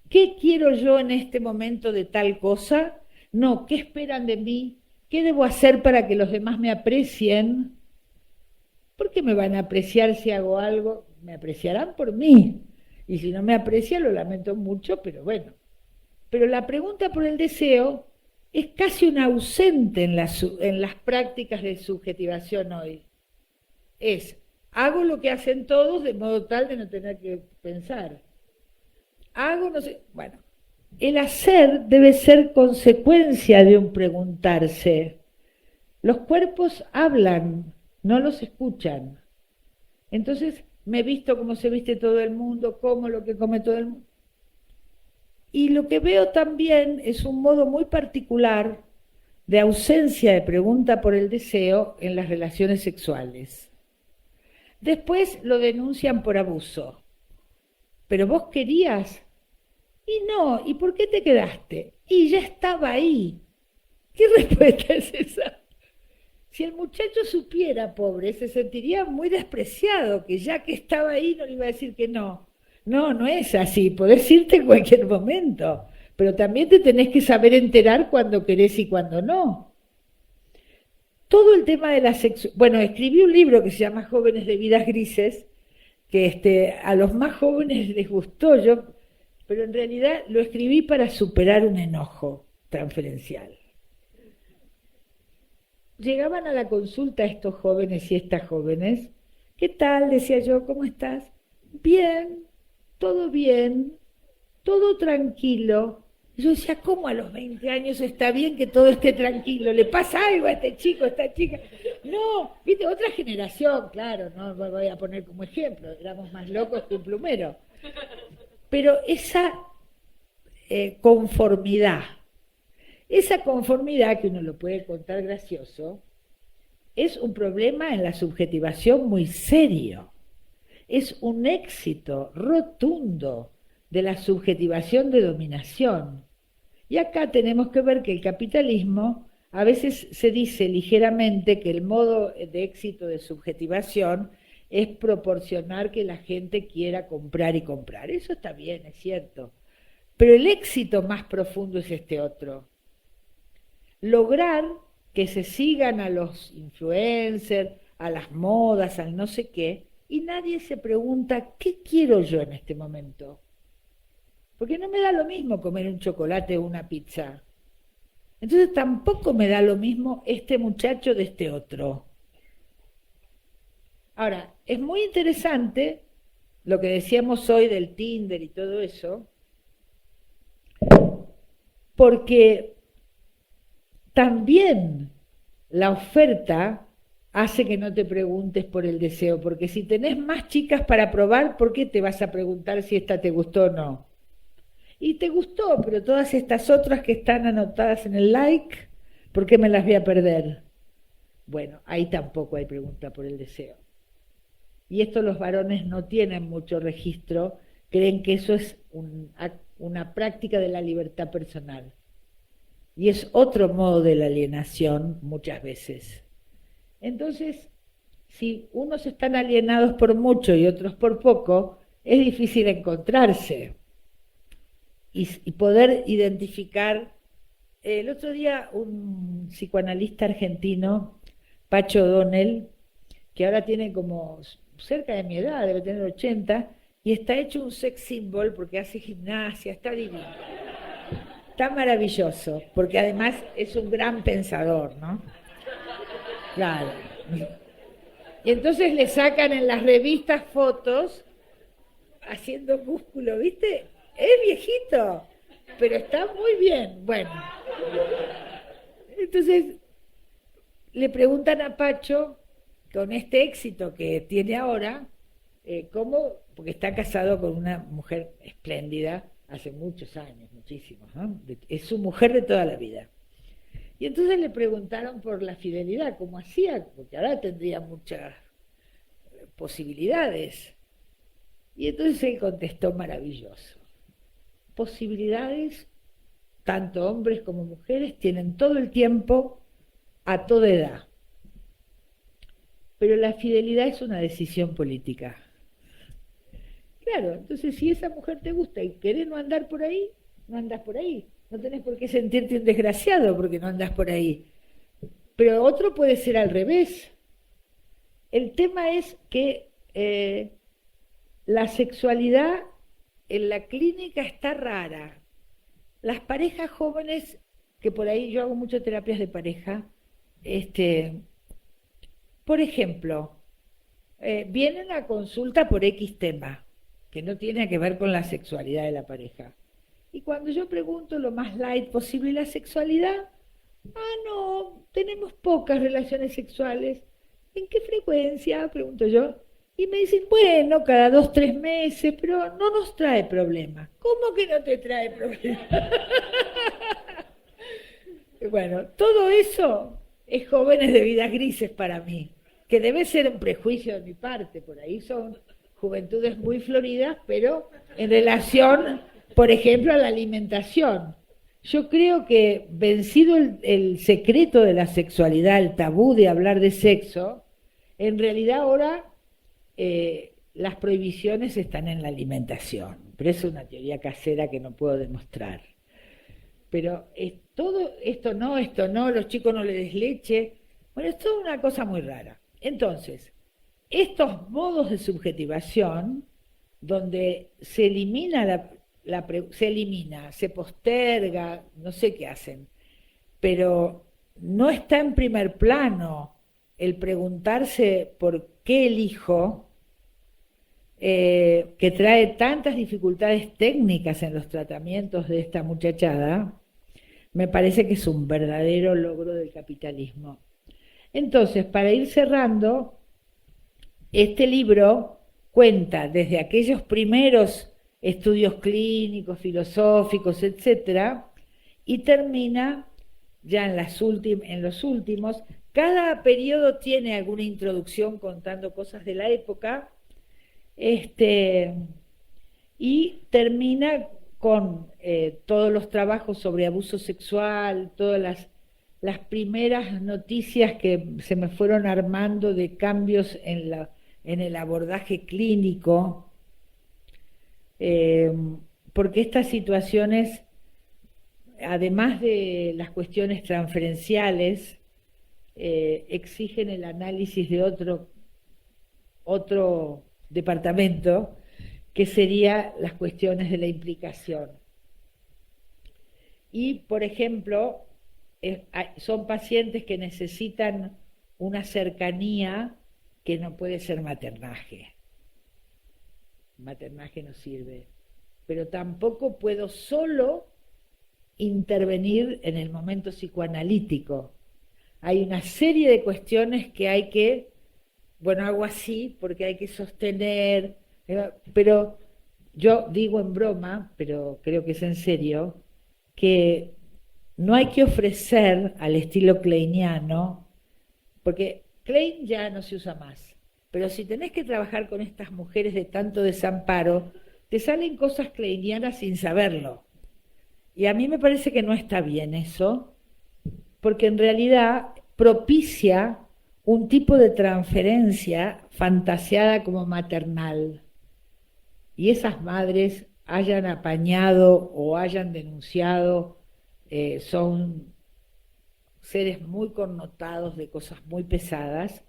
¿Qué quiero yo en este momento de tal cosa? No, ¿qué esperan de mí? ¿Qué debo hacer para que los demás me aprecien? ¿Por qué me van a apreciar si hago algo? Me apreciarán por mí. Y si no me aprecian, lo lamento mucho, pero bueno. Pero la pregunta por el deseo es casi un ausente en las prácticas de subjetivación hoy. Hago lo que hacen todos de modo tal de no tener que pensar. No sé, bueno, el hacer debe ser consecuencia de un preguntarse. Los cuerpos hablan, no los escuchan. Entonces me he visto como se viste todo el mundo, como lo que come todo el mundo. Y lo que veo también es un modo muy particular de ausencia de pregunta por el deseo en las relaciones sexuales. Después lo denuncian por abuso. Pero vos querías. Y no, ¿y por qué te quedaste? Y ya estaba ahí. ¿Qué respuesta es esa? Si el muchacho supiera, pobre, se sentiría muy despreciado, que ya que estaba ahí no le iba a decir que no. No, no es así, podés irte en cualquier momento, pero también te tenés que saber enterar cuando querés y cuando no. Todo el tema de la sexualidad. Bueno, escribí un libro que se llama Jóvenes de Vidas Grises, que a los más jóvenes les gustó, pero en realidad lo escribí para superar un enojo transferencial. Llegaban a la consulta estos jóvenes y estas jóvenes. ¿Qué tal? Decía yo, ¿cómo estás? Bien, todo tranquilo. Y yo decía, ¿cómo a los 20 años está bien que todo esté tranquilo? ¿Le pasa algo a este chico, a esta chica? No, viste, otra generación, claro, no me voy a poner como ejemplo, éramos más locos que un plumero. Pero esa conformidad que uno lo puede contar gracioso, es un problema en la subjetivación muy serio. Es un éxito rotundo de la subjetivación de dominación. Y acá tenemos que ver que el capitalismo, a veces se dice ligeramente que el modo de éxito de subjetivación es proporcionar que la gente quiera comprar y comprar. Eso está bien, es cierto. Pero el éxito más profundo es este otro. Lograr que se sigan a los influencers, a las modas, al no sé qué, y nadie se pregunta, ¿qué quiero yo en este momento? Porque no me da lo mismo comer un chocolate o una pizza. Entonces tampoco me da lo mismo este muchacho de este otro. Ahora, es muy interesante lo que decíamos hoy del Tinder y todo eso, porque también la oferta hace que no te preguntes por el deseo, porque si tenés más chicas para probar, ¿por qué te vas a preguntar si esta te gustó o no? Y te gustó, pero todas estas otras que están anotadas en el like, ¿por qué me las voy a perder? Bueno, ahí tampoco hay pregunta por el deseo. Y esto los varones no tienen mucho registro, creen que eso es una práctica de la libertad personal. Y es otro modo de la alienación muchas veces. Entonces, si unos están alienados por mucho y otros por poco, es difícil encontrarse y poder identificar. El otro día un psicoanalista argentino, Pacho O'Donnell, que ahora tiene como cerca de mi edad, debe tener 80, y está hecho un sex symbol porque hace gimnasia, está divino. Está maravilloso, porque además es un gran pensador, ¿no? Claro. Y entonces le sacan en las revistas fotos haciendo músculo, ¿viste? Es viejito, pero está muy bien. Bueno. Entonces le preguntan a Pacho, con este éxito que tiene ahora, cómo, porque está casado con una mujer espléndida hace muchos años, muchísimos, ¿no? Es su mujer de toda la vida. Y entonces le preguntaron por la fidelidad, cómo hacía, porque ahora tendría muchas posibilidades. Y entonces él contestó maravilloso. Posibilidades, tanto hombres como mujeres, tienen todo el tiempo, a toda edad. Pero la fidelidad es una decisión política. Claro, entonces si esa mujer te gusta y querés no andar por ahí, no andás por ahí. No tenés por qué sentirte un desgraciado porque no andás por ahí. Pero otro puede ser al revés. El tema es que la sexualidad en la clínica está rara. Las parejas jóvenes, que por ahí yo hago muchas terapias de pareja, por ejemplo, vienen a consulta por X tema, que no tiene que ver con la sexualidad de la pareja. Y cuando yo pregunto lo más light posible la sexualidad, no, tenemos pocas relaciones sexuales. ¿En qué frecuencia? Pregunto yo. Y me dicen, bueno, cada 2, 3 meses, pero no nos trae problema. ¿Cómo que no te trae problema? Bueno, todo eso es jóvenes de vidas grises para mí, que debe ser un prejuicio de mi parte, por ahí son juventudes muy floridas, pero en relación, por ejemplo, a la alimentación. Yo creo que vencido el secreto de la sexualidad, el tabú de hablar de sexo, en realidad ahora las prohibiciones están en la alimentación, pero es una teoría casera que no puedo demostrar. Pero todo esto no, los chicos no les des leche, bueno, es toda una cosa muy rara. Entonces, estos modos de subjetivación, donde se elimina se posterga, no sé qué hacen, pero no está en primer plano el preguntarse por qué elijo, que trae tantas dificultades técnicas en los tratamientos de esta muchachada, me parece que es un verdadero logro del capitalismo. Entonces, para ir cerrando, este libro cuenta desde aquellos primeros estudios clínicos, filosóficos, etcétera, y termina ya en los últimos. Cada periodo tiene alguna introducción contando cosas de la época, y termina con todos los trabajos sobre abuso sexual, todas las primeras noticias que se me fueron armando de cambios en el abordaje clínico, porque estas situaciones, además de las cuestiones transferenciales, exigen el análisis de otro departamento, que sería las cuestiones de la implicación. Y, por ejemplo, son pacientes que necesitan una cercanía que no puede ser maternaje. Maternaje no sirve. Pero tampoco puedo solo intervenir en el momento psicoanalítico. Hay una serie de cuestiones que hay que, hago así porque hay que sostener, pero yo digo en broma, pero creo que es en serio, que no hay que ofrecer al estilo kleiniano, porque Klein ya no se usa más, pero si tenés que trabajar con estas mujeres de tanto desamparo, te salen cosas kleinianas sin saberlo. Y a mí me parece que no está bien eso, porque en realidad propicia un tipo de transferencia fantaseada como maternal. Y esas madres hayan apañado o hayan denunciado, son seres muy connotados de cosas muy pesadas.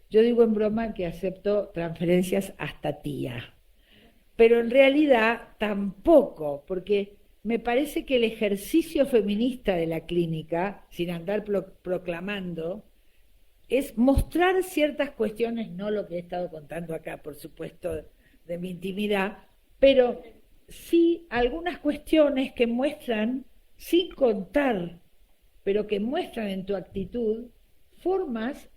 Yo digo en broma que acepto transferencias hasta tía, pero en realidad tampoco, porque me parece que el ejercicio feminista de la clínica, sin andar proclamando, es mostrar ciertas cuestiones, no lo que he estado contando acá, por supuesto, de mi intimidad, pero sí algunas cuestiones que muestran, sin contar, pero que muestran en tu actitud, formas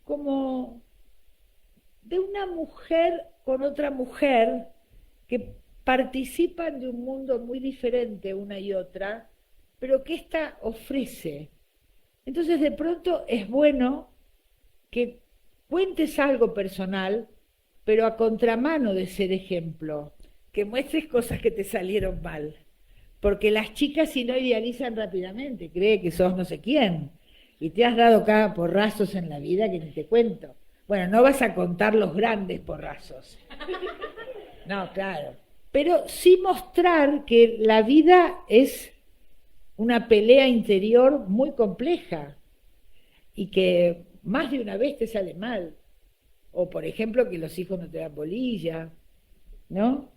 como de una mujer con otra mujer que participan de un mundo muy diferente una y otra, pero que ésta ofrece. Entonces de pronto es bueno que cuentes algo personal, pero a contramano de ser ejemplo, que muestres cosas que te salieron mal, porque las chicas si no idealizan rápidamente, cree que sos no sé quién, y te has dado cada porrazos en la vida que ni te cuento. Bueno, no vas a contar los grandes porrazos. No, claro. Pero sí mostrar que la vida es una pelea interior muy compleja y que más de una vez te sale mal. O, por ejemplo, que los hijos no te dan bolilla, ¿no?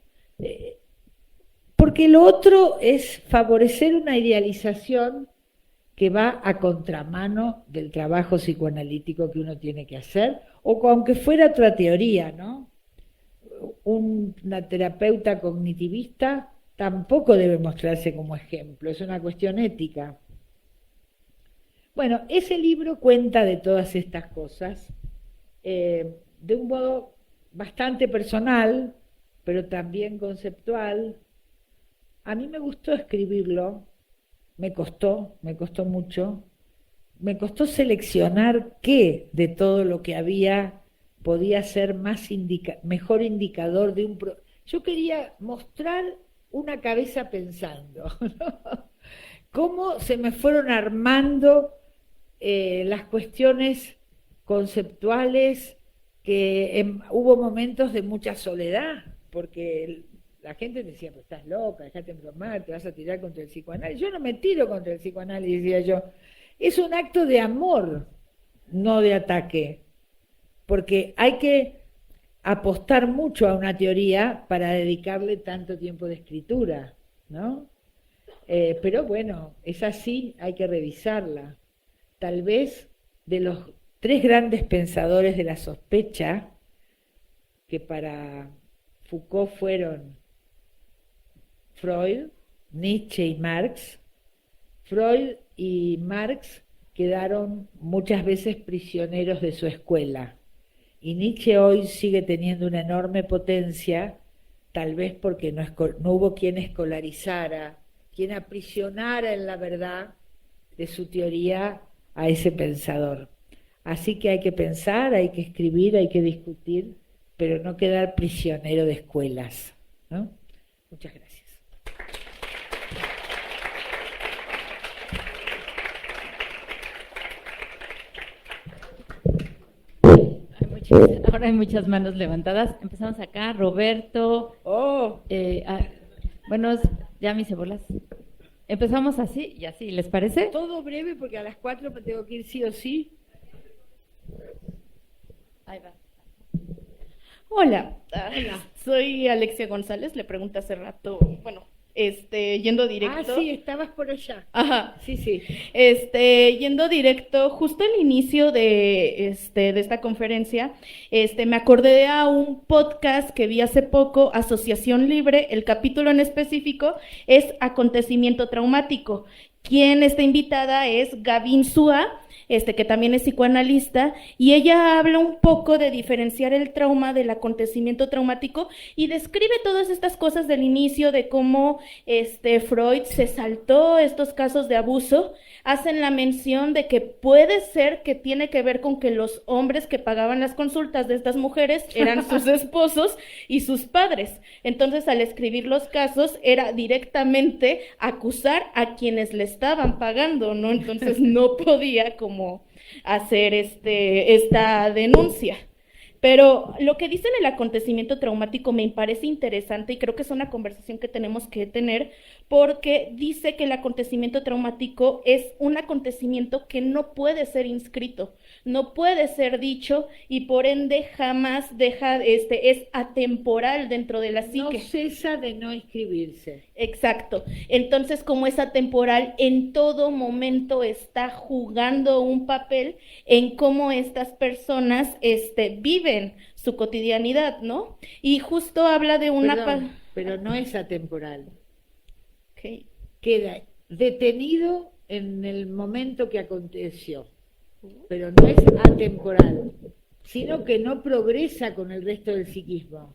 Porque lo otro es favorecer una idealización que va a contramano del trabajo psicoanalítico que uno tiene que hacer, o aunque fuera otra teoría, ¿no? Una terapeuta cognitivista tampoco debe mostrarse como ejemplo, es una cuestión ética. Bueno, ese libro cuenta de todas estas cosas, de un modo bastante personal, pero también conceptual. A mí me gustó escribirlo, me costó mucho, me costó seleccionar qué de todo lo que había podía ser mejor indicador de un... Yo quería mostrar una cabeza pensando, ¿no? Cómo se me fueron armando las cuestiones conceptuales, que hubo momentos de mucha soledad, porque la gente decía, pues estás loca, dejate bromar, te vas a tirar contra el psicoanálisis. Yo no me tiro contra el psicoanálisis, decía yo. Es un acto de amor, no de ataque, porque hay que apostar mucho a una teoría para dedicarle tanto tiempo de escritura, ¿no? Pero bueno, es así, hay que revisarla. Tal vez de los tres grandes pensadores de la sospecha, que para Foucault fueron Freud, Nietzsche y Marx. Freud y Marx quedaron muchas veces prisioneros de su escuela, y Nietzsche hoy sigue teniendo una enorme potencia, tal vez porque no hubo quien escolarizara, quien aprisionara en la verdad de su teoría a ese pensador. Así que hay que pensar, hay que escribir, hay que discutir, pero no quedar prisionero de escuelas, ¿no? Muchas gracias.
Ahora hay muchas manos levantadas. Empezamos acá, Roberto. Bueno, ya mis cebolas. Empezamos así y así, ¿les parece?
Todo breve porque a las 4 me tengo que ir sí o sí.
Ahí va.
Hola,
Hola.
soy Alexia González, le pregunté hace rato, bueno, yendo directo.
Ah, sí, estabas por allá.
Ajá.
Sí, sí.
Yendo directo, justo al inicio de esta conferencia, me acordé a un podcast que vi hace poco, Asociación Libre. El capítulo en específico es Acontecimiento Traumático. Quien está invitada es Gavin Sua, que también es psicoanalista, y ella habla un poco de diferenciar el trauma del acontecimiento traumático y describe todas estas cosas del inicio de cómo Freud se saltó estos casos de abuso. Hacen la mención de que puede ser que tiene que ver con que los hombres que pagaban las consultas de estas mujeres eran sus esposos y sus padres. Entonces, al escribir los casos, era directamente acusar a quienes le estaban pagando, ¿no? Entonces, no podía como hacer esta denuncia. Pero lo que dice en el acontecimiento traumático me parece interesante y creo que es una conversación que tenemos que tener, porque dice que el acontecimiento traumático es un acontecimiento que no puede ser inscrito, no puede ser dicho y por ende jamás deja, es atemporal dentro de la psique.
No cesa de no inscribirse.
Exacto. Entonces, como es atemporal, en todo momento está jugando un papel en cómo estas personas viven su cotidianidad, ¿no? Y justo habla de una...
Perdón, pero no es atemporal.
Okay.
Queda detenido en el momento que aconteció, pero no es atemporal, sino que no progresa con el resto del psiquismo.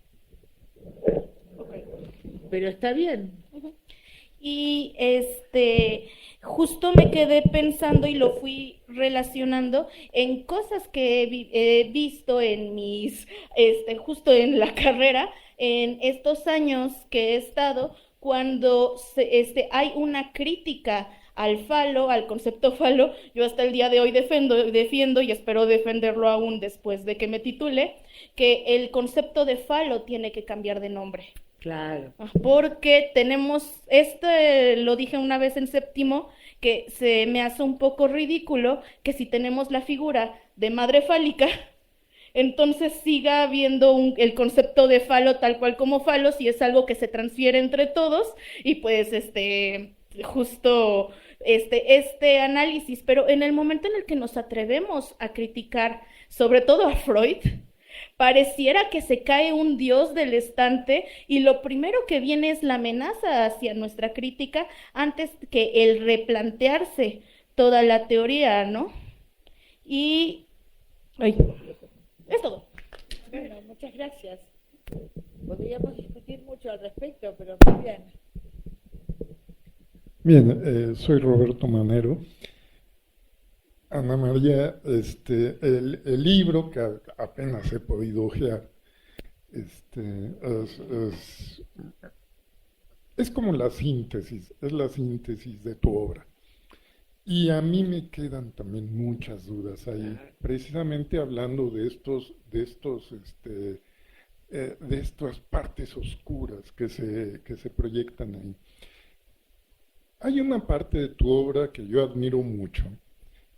Okay.
Pero está bien.
Y justo me quedé pensando y lo fui relacionando en cosas que he visto en mis, justo en la carrera, en estos años que he estado, cuando hay una crítica al falo, al concepto falo. Yo hasta el día de hoy defiendo y espero defenderlo aún después de que me titule, que el concepto de falo tiene que cambiar de nombre.
Claro.
Porque tenemos, lo dije una vez en séptimo, que se me hace un poco ridículo que si tenemos la figura de madre fálica, entonces siga habiendo el concepto de falo tal cual como falo, si es algo que se transfiere entre todos, y pues justo este análisis. Pero en el momento en el que nos atrevemos a criticar, sobre todo a Freud, pareciera que se cae un dios del estante y lo primero que viene es la amenaza hacia nuestra crítica antes que el replantearse toda la teoría, ¿no? Y... es todo.
Bueno, muchas gracias. Podríamos discutir mucho al respecto, pero muy bien.
Bien, soy Roberto Manero. Ana María, el libro que apenas he podido hojear, es como la síntesis, es la síntesis de tu obra. Y a mí me quedan también muchas dudas ahí, precisamente hablando de estas partes oscuras que se proyectan ahí. Hay una parte de tu obra que yo admiro mucho,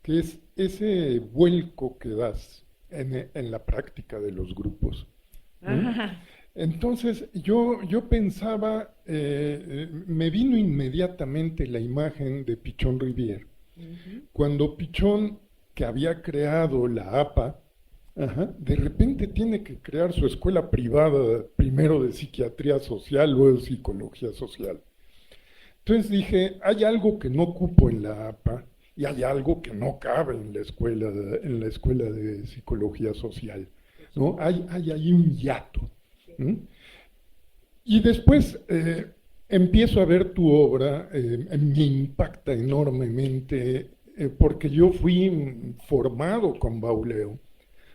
que es ese vuelco que das en la práctica de los grupos. Entonces, yo pensaba, me vino inmediatamente la imagen de Pichon Rivière. Cuando Pichon, que había creado la APA, ajá, de repente tiene que crear su escuela privada, primero de psiquiatría social, luego de psicología social. Entonces dije, hay algo que no cupo en la APA y hay algo que no cabe en la escuela de psicología social, ¿no? Hay ahí un hiato. ¿Mm? Y después empiezo a ver tu obra, me impacta enormemente, porque yo fui formado con Bauleo,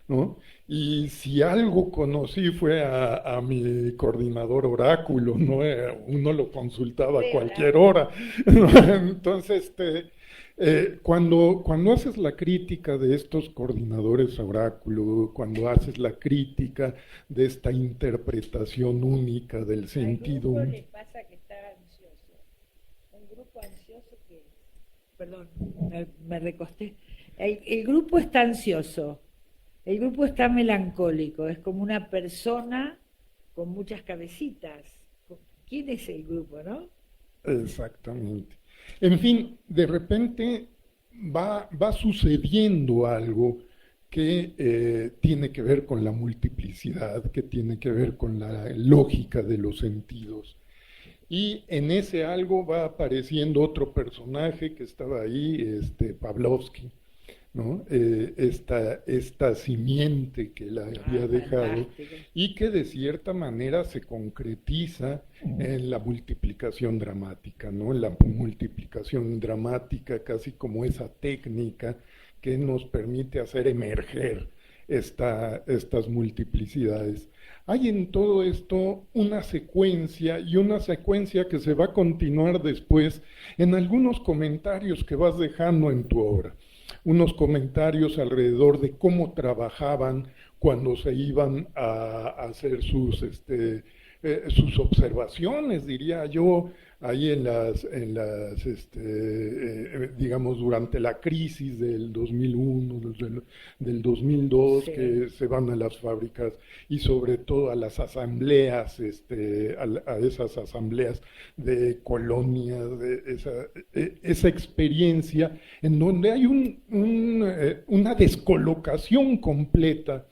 ¿no? Y si algo conocí fue a mi coordinador Oráculo, ¿no? Uno lo consultaba a cualquier hora, ¿no? Entonces, cuando haces la crítica de estos coordinadores Oráculo, cuando haces la crítica de esta interpretación única del sentido...
Al grupo le pasa que está ansioso, un grupo ansioso que... Perdón, me recosté. El grupo está ansioso. El grupo está melancólico, es como una persona con muchas cabecitas. ¿Quién es el grupo, no?
Exactamente. En fin, de repente va sucediendo algo que tiene que ver con la multiplicidad, que tiene que ver con la lógica de los sentidos. Y en ese algo va apareciendo otro personaje que estaba ahí, Pavlovsky, ¿no? Esta simiente que la había dejado
Fantástico.
y que de cierta manera se concretiza en la multiplicación dramática, ¿no? La multiplicación dramática casi como esa técnica que nos permite hacer emerger estas multiplicidades. Hay en todo esto una secuencia y una secuencia que se va a continuar después en algunos comentarios que vas dejando en tu obra. Unos comentarios alrededor de cómo trabajaban cuando se iban a hacer sus observaciones, diría yo, ahí digamos, durante la crisis del 2001, del 2002, sí, que se van a las fábricas y sobre todo a las asambleas, a esas asambleas de colonias, de esa experiencia en donde hay una descolocación completa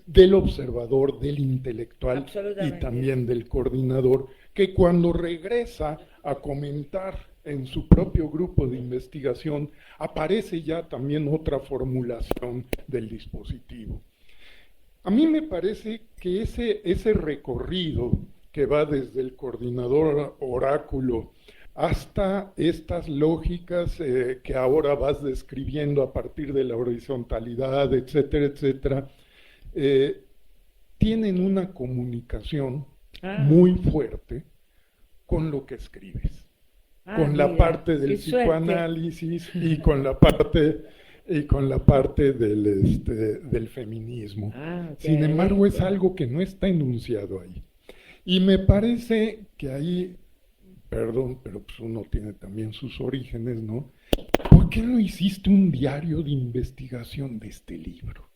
del observador, del intelectual y también del coordinador, que cuando regresa a comentar en su propio grupo de investigación, aparece ya también otra formulación del dispositivo. A mí me parece que ese recorrido que va desde el coordinador Oráculo hasta estas lógicas que ahora vas describiendo a partir de la horizontalidad, etcétera, etcétera, tienen una comunicación muy fuerte con lo que escribes, con la parte del psicoanálisis y con la parte del feminismo. Okay. Sin embargo, es algo que no está enunciado ahí. Y me parece que ahí, perdón, pero pues uno tiene también sus orígenes, ¿no? ¿Por qué no hiciste un diario de investigación de este libro?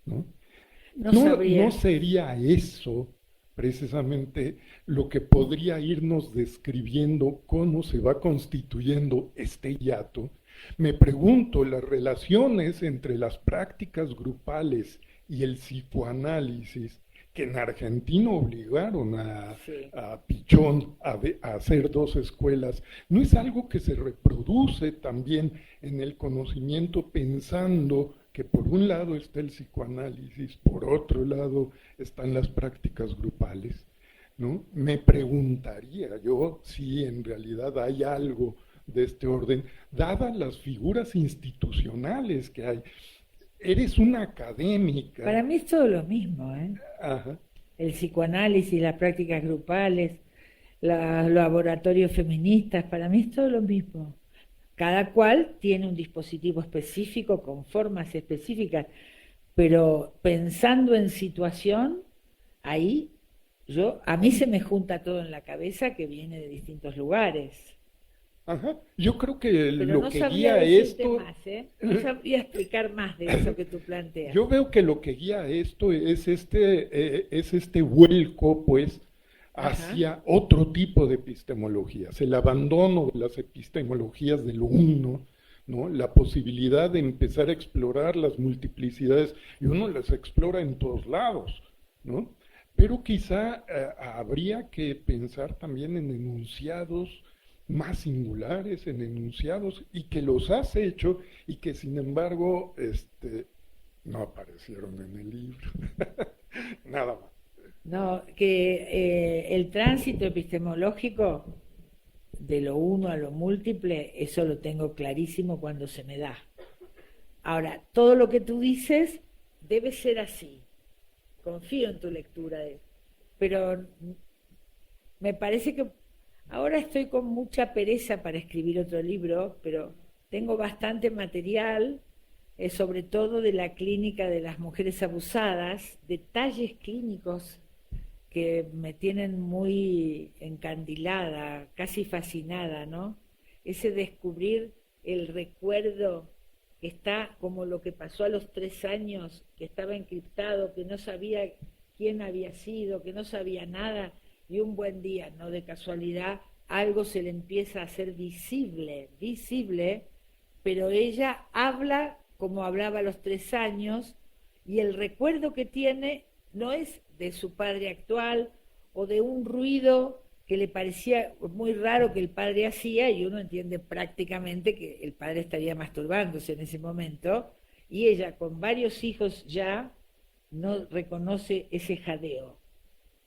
¿No? No sería eso precisamente lo que podría irnos describiendo cómo se va constituyendo este hiato. Me pregunto, las relaciones entre las prácticas grupales y el psicoanálisis, que en Argentina obligaron a Pichón a hacer dos escuelas, ¿no es algo que se reproduce también en el conocimiento pensando que por un lado está el psicoanálisis, por otro lado están las prácticas grupales, ¿no? Me preguntaría yo si en realidad hay algo de este orden, dadas las figuras institucionales que hay. Eres una académica.
Para mí es todo lo mismo, ¿eh?
Ajá.
El psicoanálisis, las prácticas grupales, los laboratorios feministas, para mí es todo lo mismo. Cada cual tiene un dispositivo específico con formas específicas, pero pensando en situación, ahí a mí se me junta todo en la cabeza que viene de distintos lugares.
Ajá. Yo creo que
pero
lo que guía esto...
Más, ¿eh? No sabría explicar más de eso que tú planteas.
Yo veo que lo que guía esto es este vuelco, pues, hacia otro tipo de epistemologías, el abandono de las epistemologías de lo uno, ¿no? La posibilidad de empezar a explorar las multiplicidades, y uno las explora en todos lados, ¿no? Pero quizá habría que pensar también en enunciados más singulares, en enunciados, y que los has hecho, y que sin embargo no aparecieron en el libro. Nada más.
No, que el tránsito epistemológico de lo uno a lo múltiple, eso lo tengo clarísimo cuando se me da. Ahora, todo lo que tú dices debe ser así. Confío en tu lectura, pero me parece que ahora estoy con mucha pereza para escribir otro libro, pero tengo bastante material, sobre todo de la clínica de las mujeres abusadas, detalles clínicos que me tienen muy encandilada, casi fascinada, ¿no? Ese descubrir el recuerdo que está como lo que pasó a los 3 años, que estaba encriptado, que no sabía quién había sido, que no sabía nada, y un buen día, no de casualidad, algo se le empieza a hacer visible, pero ella habla como hablaba a los 3 años, y el recuerdo que tiene no es de su padre actual o de un ruido que le parecía muy raro que el padre hacía, y uno entiende prácticamente que el padre estaría masturbándose en ese momento, y ella con varios hijos ya no reconoce ese jadeo.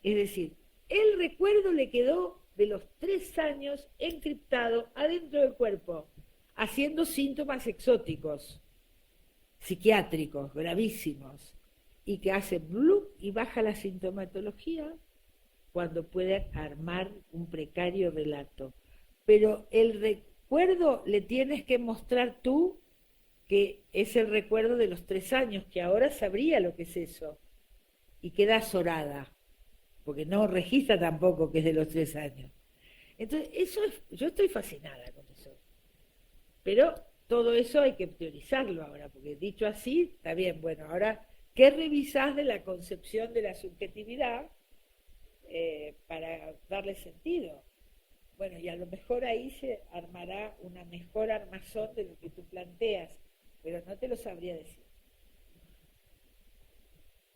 Es decir, el recuerdo le quedó de los 3 años encriptado adentro del cuerpo, haciendo síntomas exóticos, psiquiátricos, gravísimos, y que hace blup y baja la sintomatología cuando puede armar un precario relato. Pero el recuerdo le tienes que mostrar tú que es el recuerdo de los 3 años, que ahora sabría lo que es eso, y queda azorada, porque no registra tampoco que es de los 3 años. Entonces, yo estoy fascinada con eso. Pero todo eso hay que teorizarlo ahora, porque dicho así, está bien, bueno, ahora, ¿qué revisás de la concepción de la subjetividad para darle sentido? Bueno, y a lo mejor ahí se armará una mejor armazón de lo que tú planteas, pero no te lo sabría decir.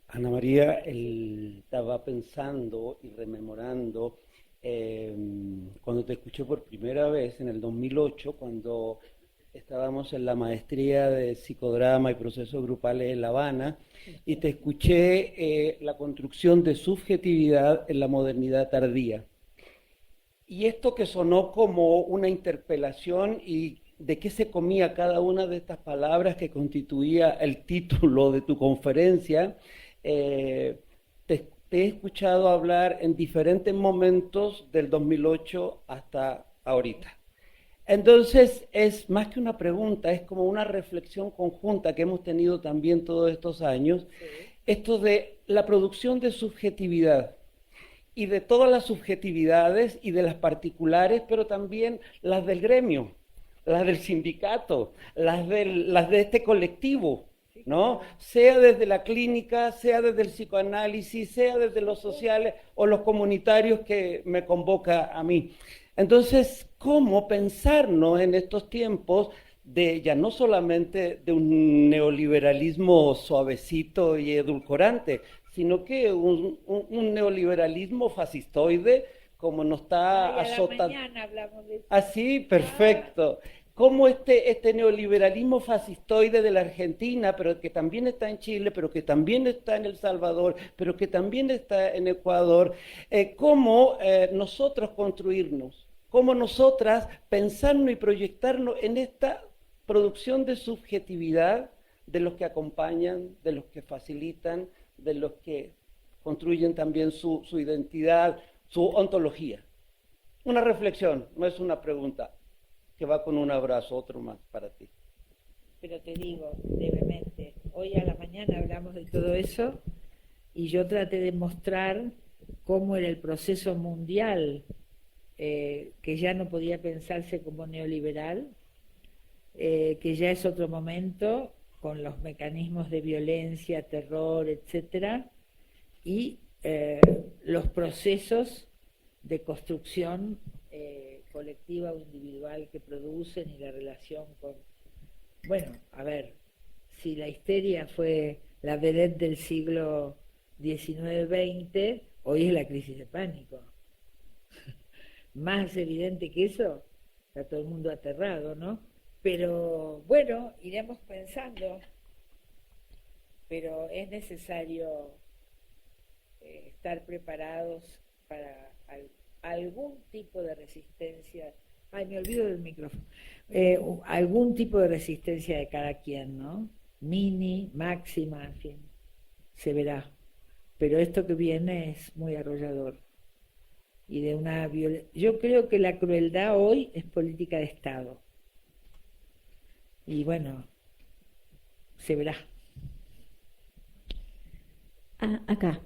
Ana María, estaba pensando y rememorando cuando te escuché por primera vez en el 2008, cuando estábamos en la maestría de psicodrama y procesos grupales en La Habana, y te escuché la construcción de subjetividad en la modernidad tardía. Y esto que sonó como una interpelación y de qué se comía cada una de estas palabras que constituía el título de tu conferencia, te he escuchado hablar en diferentes momentos del 2008 hasta ahorita. Entonces, es más que una pregunta, es como una reflexión conjunta que hemos tenido también todos estos años, sí. Esto de la producción de subjetividad y de todas las subjetividades y de las particulares, pero también las del gremio, las del sindicato, las de este colectivo, ¿no? Sea desde la clínica, sea desde el psicoanálisis, sea desde los sociales o los comunitarios que me convoca a mí. Entonces, ¿cómo pensarnos en estos tiempos de ya no solamente de un neoliberalismo suavecito y edulcorante, sino que un neoliberalismo fascistoide como nos está azotando?
Mañana hablamos de eso.
Así, perfecto. Cómo este neoliberalismo fascistoide de la Argentina, pero que también está en Chile, pero que también está en El Salvador, pero que también está en Ecuador, cómo nosotros construirnos, cómo nosotras pensarnos y proyectarnos en esta producción de subjetividad de los que acompañan, de los que facilitan, de los que construyen también su identidad, su ontología. Una reflexión, no es una pregunta, que va con un abrazo, otro más para ti.
Pero te digo, brevemente, hoy a la mañana hablamos de todo eso y yo traté de mostrar cómo era el proceso mundial, que ya no podía pensarse como neoliberal, que ya es otro momento, con los mecanismos de violencia, terror, etcétera, y los procesos de construcción colectiva o individual que producen y la relación con Bueno, a ver, si la histeria fue la vedette del siglo XIX-XX, hoy es la crisis de pánico. Más evidente que eso, está todo el mundo aterrado, ¿no? Pero bueno, iremos pensando, pero es necesario estar preparados para algún tipo de resistencia. Ay, me olvido del micrófono. Algún tipo de resistencia de cada quien, ¿no? Mini, máxima, en fin, se verá. Pero esto que viene es muy arrollador. Y de una yo creo que la crueldad hoy es política de Estado. Y bueno, se verá.
Acá.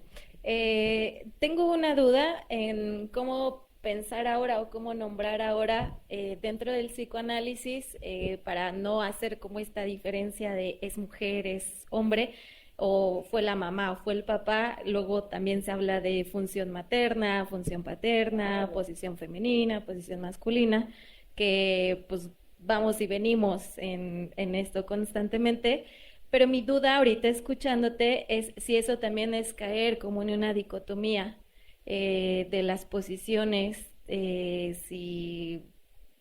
Tengo una duda en cómo pensar ahora o cómo nombrar ahora dentro del psicoanálisis para no hacer como esta diferencia de es mujer, es hombre, o fue la mamá o fue el papá. Luego también se habla de función materna, función paterna, posición femenina, posición masculina, que pues vamos y venimos en esto constantemente. Pero mi duda ahorita escuchándote es si eso también es caer como en una dicotomía de las posiciones, si...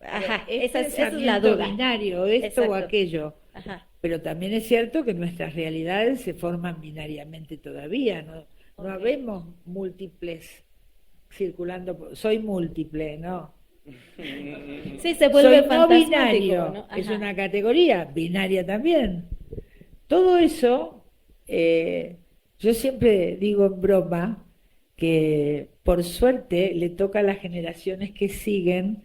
Ajá, esa es la duda.
Binario, esto
Exacto.
o aquello.
Ajá.
Pero también es cierto que nuestras realidades se forman binariamente todavía, no habemos múltiples circulando, soy múltiple, ¿no.
Sí, se vuelve
soy no
fantasmático,
binario,
¿no?
es
Ajá.
una categoría, binaria también. Todo eso, yo siempre digo en broma que por suerte le toca a las generaciones que siguen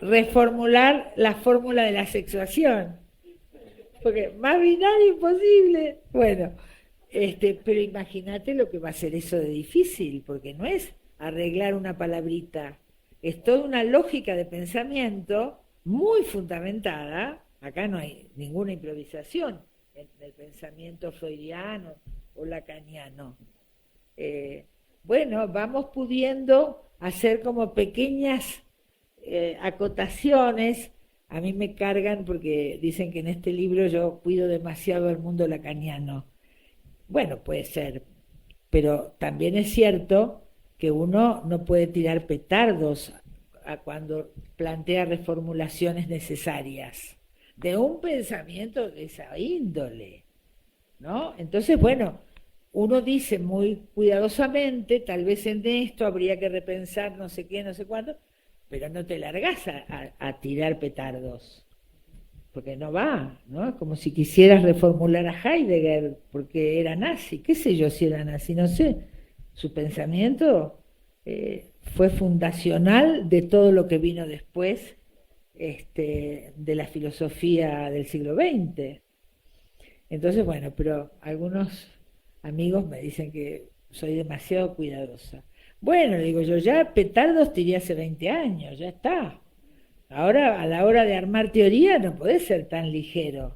reformular la fórmula de la sexuación. Porque más binario imposible. Bueno, pero imagínate lo que va a ser eso de difícil, porque no es arreglar una palabrita, es toda una lógica de pensamiento muy fundamentada. Acá no hay ninguna improvisación en el pensamiento freudiano o lacaniano. Bueno, vamos pudiendo hacer como pequeñas acotaciones. A mí me cargan porque dicen que en este libro yo cuido demasiado el mundo lacaniano. Bueno, puede ser, pero también es cierto que uno no puede tirar petardos cuando plantea reformulaciones necesarias de un pensamiento de esa índole, ¿no? Entonces, bueno, uno dice muy cuidadosamente, tal vez en esto habría que repensar no sé qué, no sé cuándo, pero no te largas a tirar petardos, porque no va, ¿no? Es como si quisieras reformular a Heidegger porque era nazi, qué sé yo si era nazi, no sé. Su pensamiento fue fundacional de todo lo que vino después de la filosofía del siglo XX. Entonces, bueno, pero algunos amigos me dicen que soy demasiado cuidadosa. Bueno, le digo yo, ya petardos tiré hace 20 años, ya está. Ahora, a la hora de armar teoría, no podés ser tan ligero.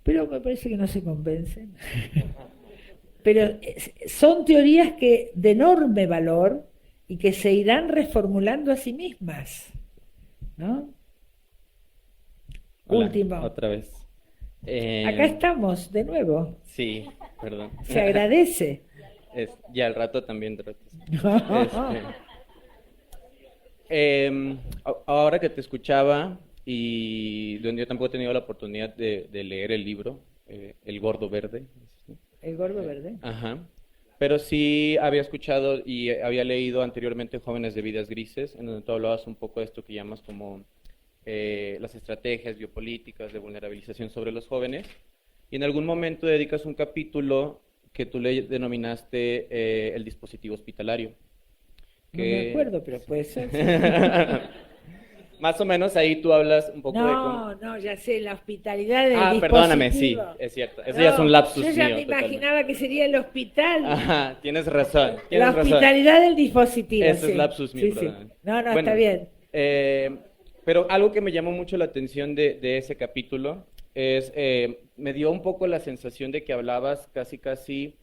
Pero me parece que no se convencen. Pero son teorías de enorme valor y que se irán reformulando a sí mismas, ¿no?
Hola,
Último.
otra vez.
Acá estamos, de nuevo.
Sí, perdón.
Se agradece.
Ya al rato también tratas. Ahora que te escuchaba y donde yo tampoco he tenido la oportunidad de leer el libro, El Gordo Verde.
El gordo verde.
Ajá. Pero sí había escuchado y había leído anteriormente Jóvenes de Vidas Grises, en donde tú hablabas un poco de esto que llamas como las estrategias biopolíticas de vulnerabilización sobre los jóvenes. Y en algún momento dedicas un capítulo que tú le denominaste el dispositivo hospitalario.
No me acuerdo, pero puede ser.
Más o menos ahí tú hablas un poco de cómo...
No, ya sé, la hospitalidad del dispositivo.
Perdóname, sí, es cierto. Eso ya es un lapsus
yo ya
mío,
me
totalmente.
imaginaba que sería el hospital.
Ajá, tienes razón.
La hospitalidad del dispositivo.
Eso
sí.
es lapsus mío,
Sí.
perdóname.
No,
Bueno,
está bien.
Pero algo que me llamó mucho la atención de ese capítulo es, me dio un poco la sensación de que hablabas casi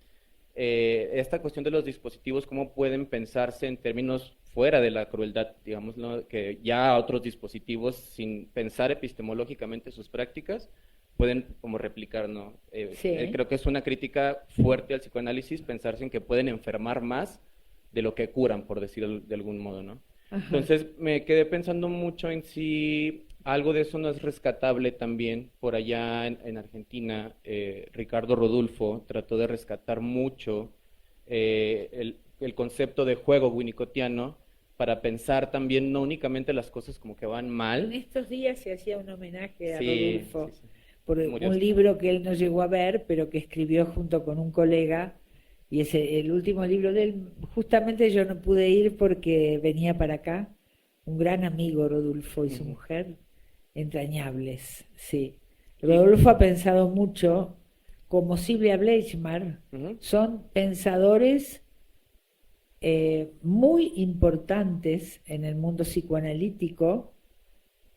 esta cuestión de los dispositivos, cómo pueden pensarse en términos fuera de la crueldad, digamos, ¿no? Que ya otros dispositivos, sin pensar epistemológicamente sus prácticas, pueden como replicar, ¿no?
Sí.
Creo que es una crítica fuerte al psicoanálisis pensarse en que pueden enfermar más de lo que curan, por decirlo de algún modo, ¿no?
Ajá.
Entonces me quedé pensando mucho en si algo de eso no es rescatable también. Por allá en Argentina, Ricardo Rodulfo trató de rescatar mucho el concepto de juego winnicottiano para pensar también no únicamente las cosas como que van
En
mal.
estos días se hacía un homenaje a
Sí,
Rodolfo
sí, sí.
por
Murió.
un libro que él no llegó a ver, pero que escribió junto con un colega, y el último libro de él, justamente yo no pude ir porque venía para acá, un gran amigo Rodolfo y su mujer, entrañables, sí. Rodolfo ha pensado mucho, como Silvia Bleichmar,
Ujú.
son pensadores muy importantes en el mundo psicoanalítico,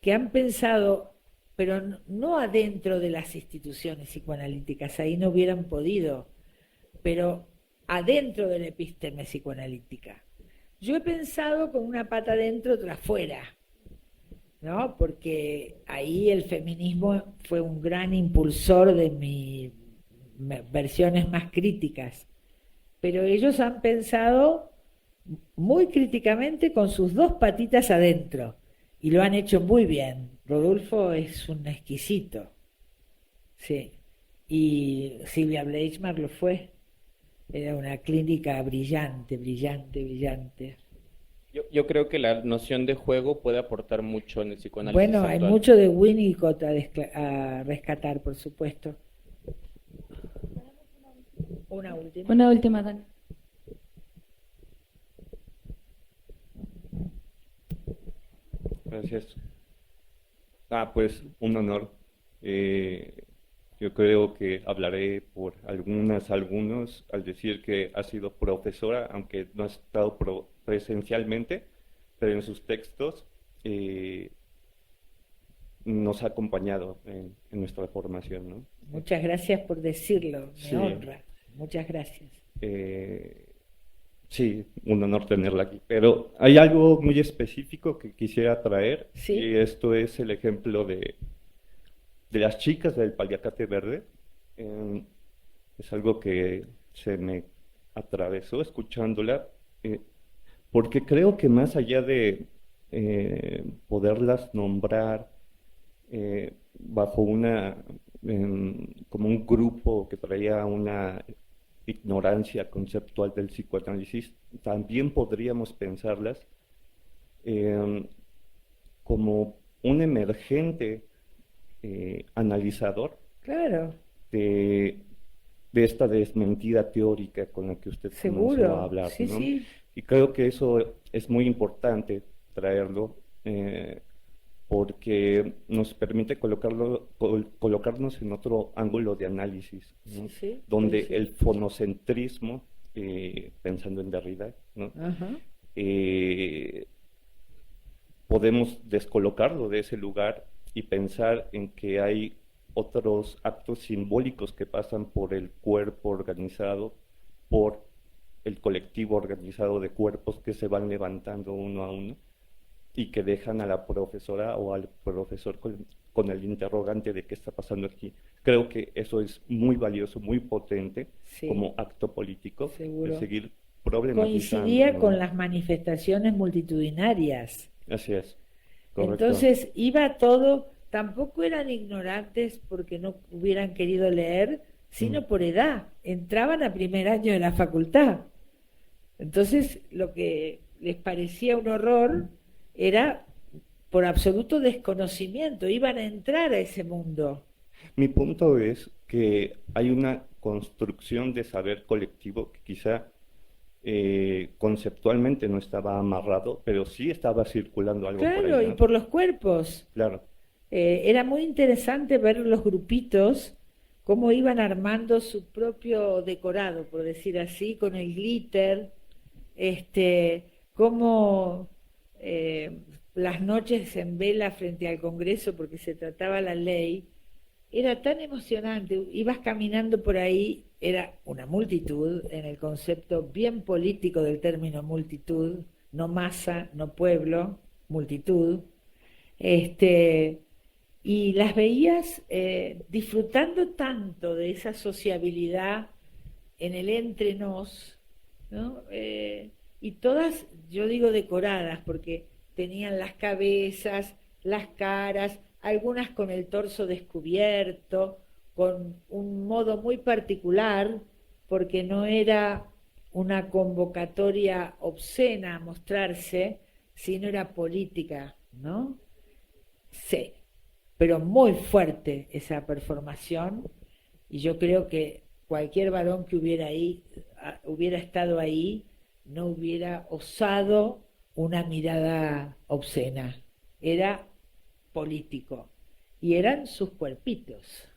que han pensado, pero no adentro de las instituciones psicoanalíticas, ahí no hubieran podido, pero adentro de la episteme psicoanalítica. Yo he pensado con una pata adentro, otra afuera, ¿no? Porque ahí el feminismo fue un gran impulsor de mis versiones más críticas, pero ellos han pensado muy críticamente con sus dos patitas adentro y lo han hecho muy bien. Rodolfo es un exquisito, sí, y Silvia Bleichmar lo fue. Era una clínica brillante, brillante, brillante.
Yo creo que la noción de juego puede aportar mucho en el psicoanálisis
Bueno, hay
actual.
mucho de Winnicott a rescatar, por supuesto. Una última.
Una última, Dani.
Gracias. Pues un honor. Yo creo que hablaré por algunos, al decir que ha sido profesora, aunque no ha estado presencialmente, pero en sus textos nos ha acompañado en nuestra formación, ¿no?
Muchas gracias por decirlo, me
Sí.
honra. Muchas gracias.
Sí, un honor tenerla aquí. Pero hay algo muy específico que quisiera traer,
Sí.
y esto es el ejemplo de las chicas del Paliacate Verde. Es algo que se me atravesó escuchándola, porque creo que más allá de poderlas nombrar bajo como un grupo que traía una ignorancia conceptual del psicoanálisis, también podríamos pensarlas como un emergente analizador
Claro,
de esta desmentida teórica con la que usted comenzó
seguro.
a hablar,
Sí,
¿no?
sí.
Y creo que eso es muy importante traerlo, porque nos permite colocarnos en otro ángulo de análisis, ¿no?
Sí, sí,
Donde
sí, sí.
el fonocentrismo, pensando en Derrida, ¿no?
Ajá.
Podemos descolocarlo de ese lugar y pensar en que hay otros actos simbólicos que pasan por el cuerpo organizado, por el colectivo organizado de cuerpos que se van levantando uno a uno y que dejan a la profesora o al profesor con el interrogante de qué está pasando aquí. Creo que eso es muy valioso, muy potente
Sí.
como acto político,
Seguro.
de seguir problematizando,
Coincidía
¿no?
con las manifestaciones multitudinarias.
Así es, correcto.
Entonces iba todo, tampoco eran ignorantes porque no hubieran querido leer, sino por edad. Entraban a primer año de la facultad. Entonces lo que les parecía un horror era por absoluto desconocimiento, iban a entrar a ese mundo.
Mi punto es que hay una construcción de saber colectivo que quizá conceptualmente no estaba amarrado, pero sí estaba circulando algo por
Claro,
ahí,
y
¿no?
por los cuerpos.
Claro,
Era muy interesante ver los grupitos, cómo iban armando su propio decorado, por decir así, con el glitter, cómo las noches en vela frente al Congreso, porque se trataba la ley, era tan emocionante. Ibas caminando por ahí, era una multitud, en el concepto bien político del término multitud, no masa, no pueblo, multitud. y las veías disfrutando tanto de esa sociabilidad en el entre nos, ¿no? Y todas, yo digo decoradas, porque tenían las cabezas, las caras, algunas con el torso descubierto, con un modo muy particular, porque no era una convocatoria obscena a mostrarse, sino era política, ¿no? Sí, pero muy fuerte esa performación, y yo creo que cualquier varón que hubiera estado ahí, no hubiera osado una mirada obscena. Era político, y eran sus cuerpitos,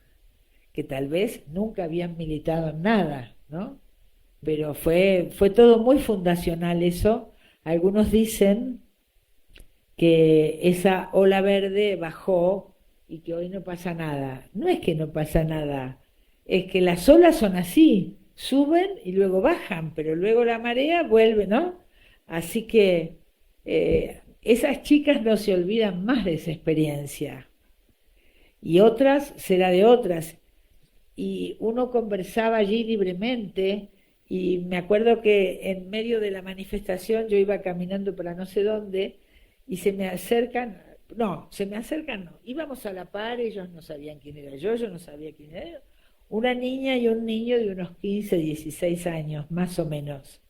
que tal vez nunca habían militado en nada, ¿no? Pero fue todo muy fundacional eso. Algunos dicen que esa ola verde bajó y que hoy no pasa nada. No es que no pasa nada, es que las olas son así, suben y luego bajan, pero luego la marea vuelve, ¿no? Así que esas chicas no se olvidan más de esa experiencia. Y otras será de otras. Y uno conversaba allí libremente, y me acuerdo que en medio de la manifestación yo iba caminando para no sé dónde, y se me acercan, no, íbamos a la par, ellos no sabían quién era yo no sabía quién era, una niña y un niño de unos 15, 16 años, más o menos.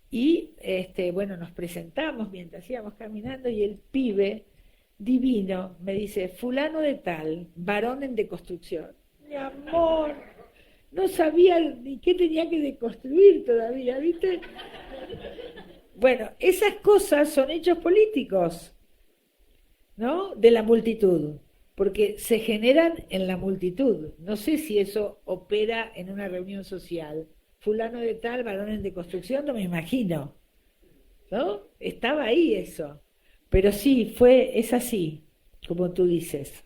Y bueno, nos presentamos mientras íbamos caminando, y el pibe divino me dice: fulano de tal, varón en deconstrucción. Mi amor, no sabía ni qué tenía que deconstruir todavía, ¿viste? Bueno, esas cosas son hechos políticos, ¿no? De la multitud, porque se generan en la multitud. No sé si eso opera en una reunión social. Fulano de tal, varón en deconstrucción, no me imagino, ¿no? Estaba ahí eso. Pero sí, es así, como tú dices.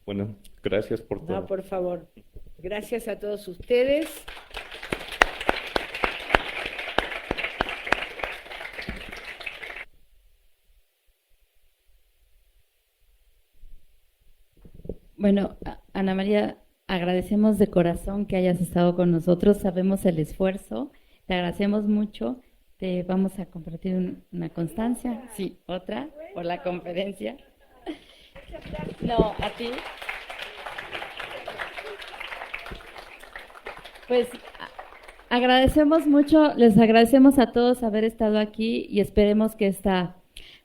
Bueno, gracias por todo.
No, por favor. Gracias a todos ustedes.
Bueno, Ana María, agradecemos de corazón que hayas estado con nosotros, sabemos el esfuerzo, te agradecemos mucho, te vamos a compartir una constancia, sí, otra, por la conferencia. No, a ti. Pues agradecemos mucho, les agradecemos a todos haber estado aquí, y esperemos que esta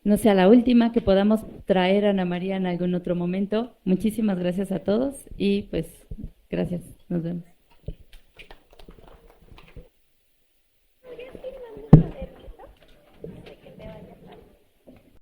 no sea la última, que podamos traer a Ana María en algún otro momento. Muchísimas gracias a todos y pues gracias, nos vemos.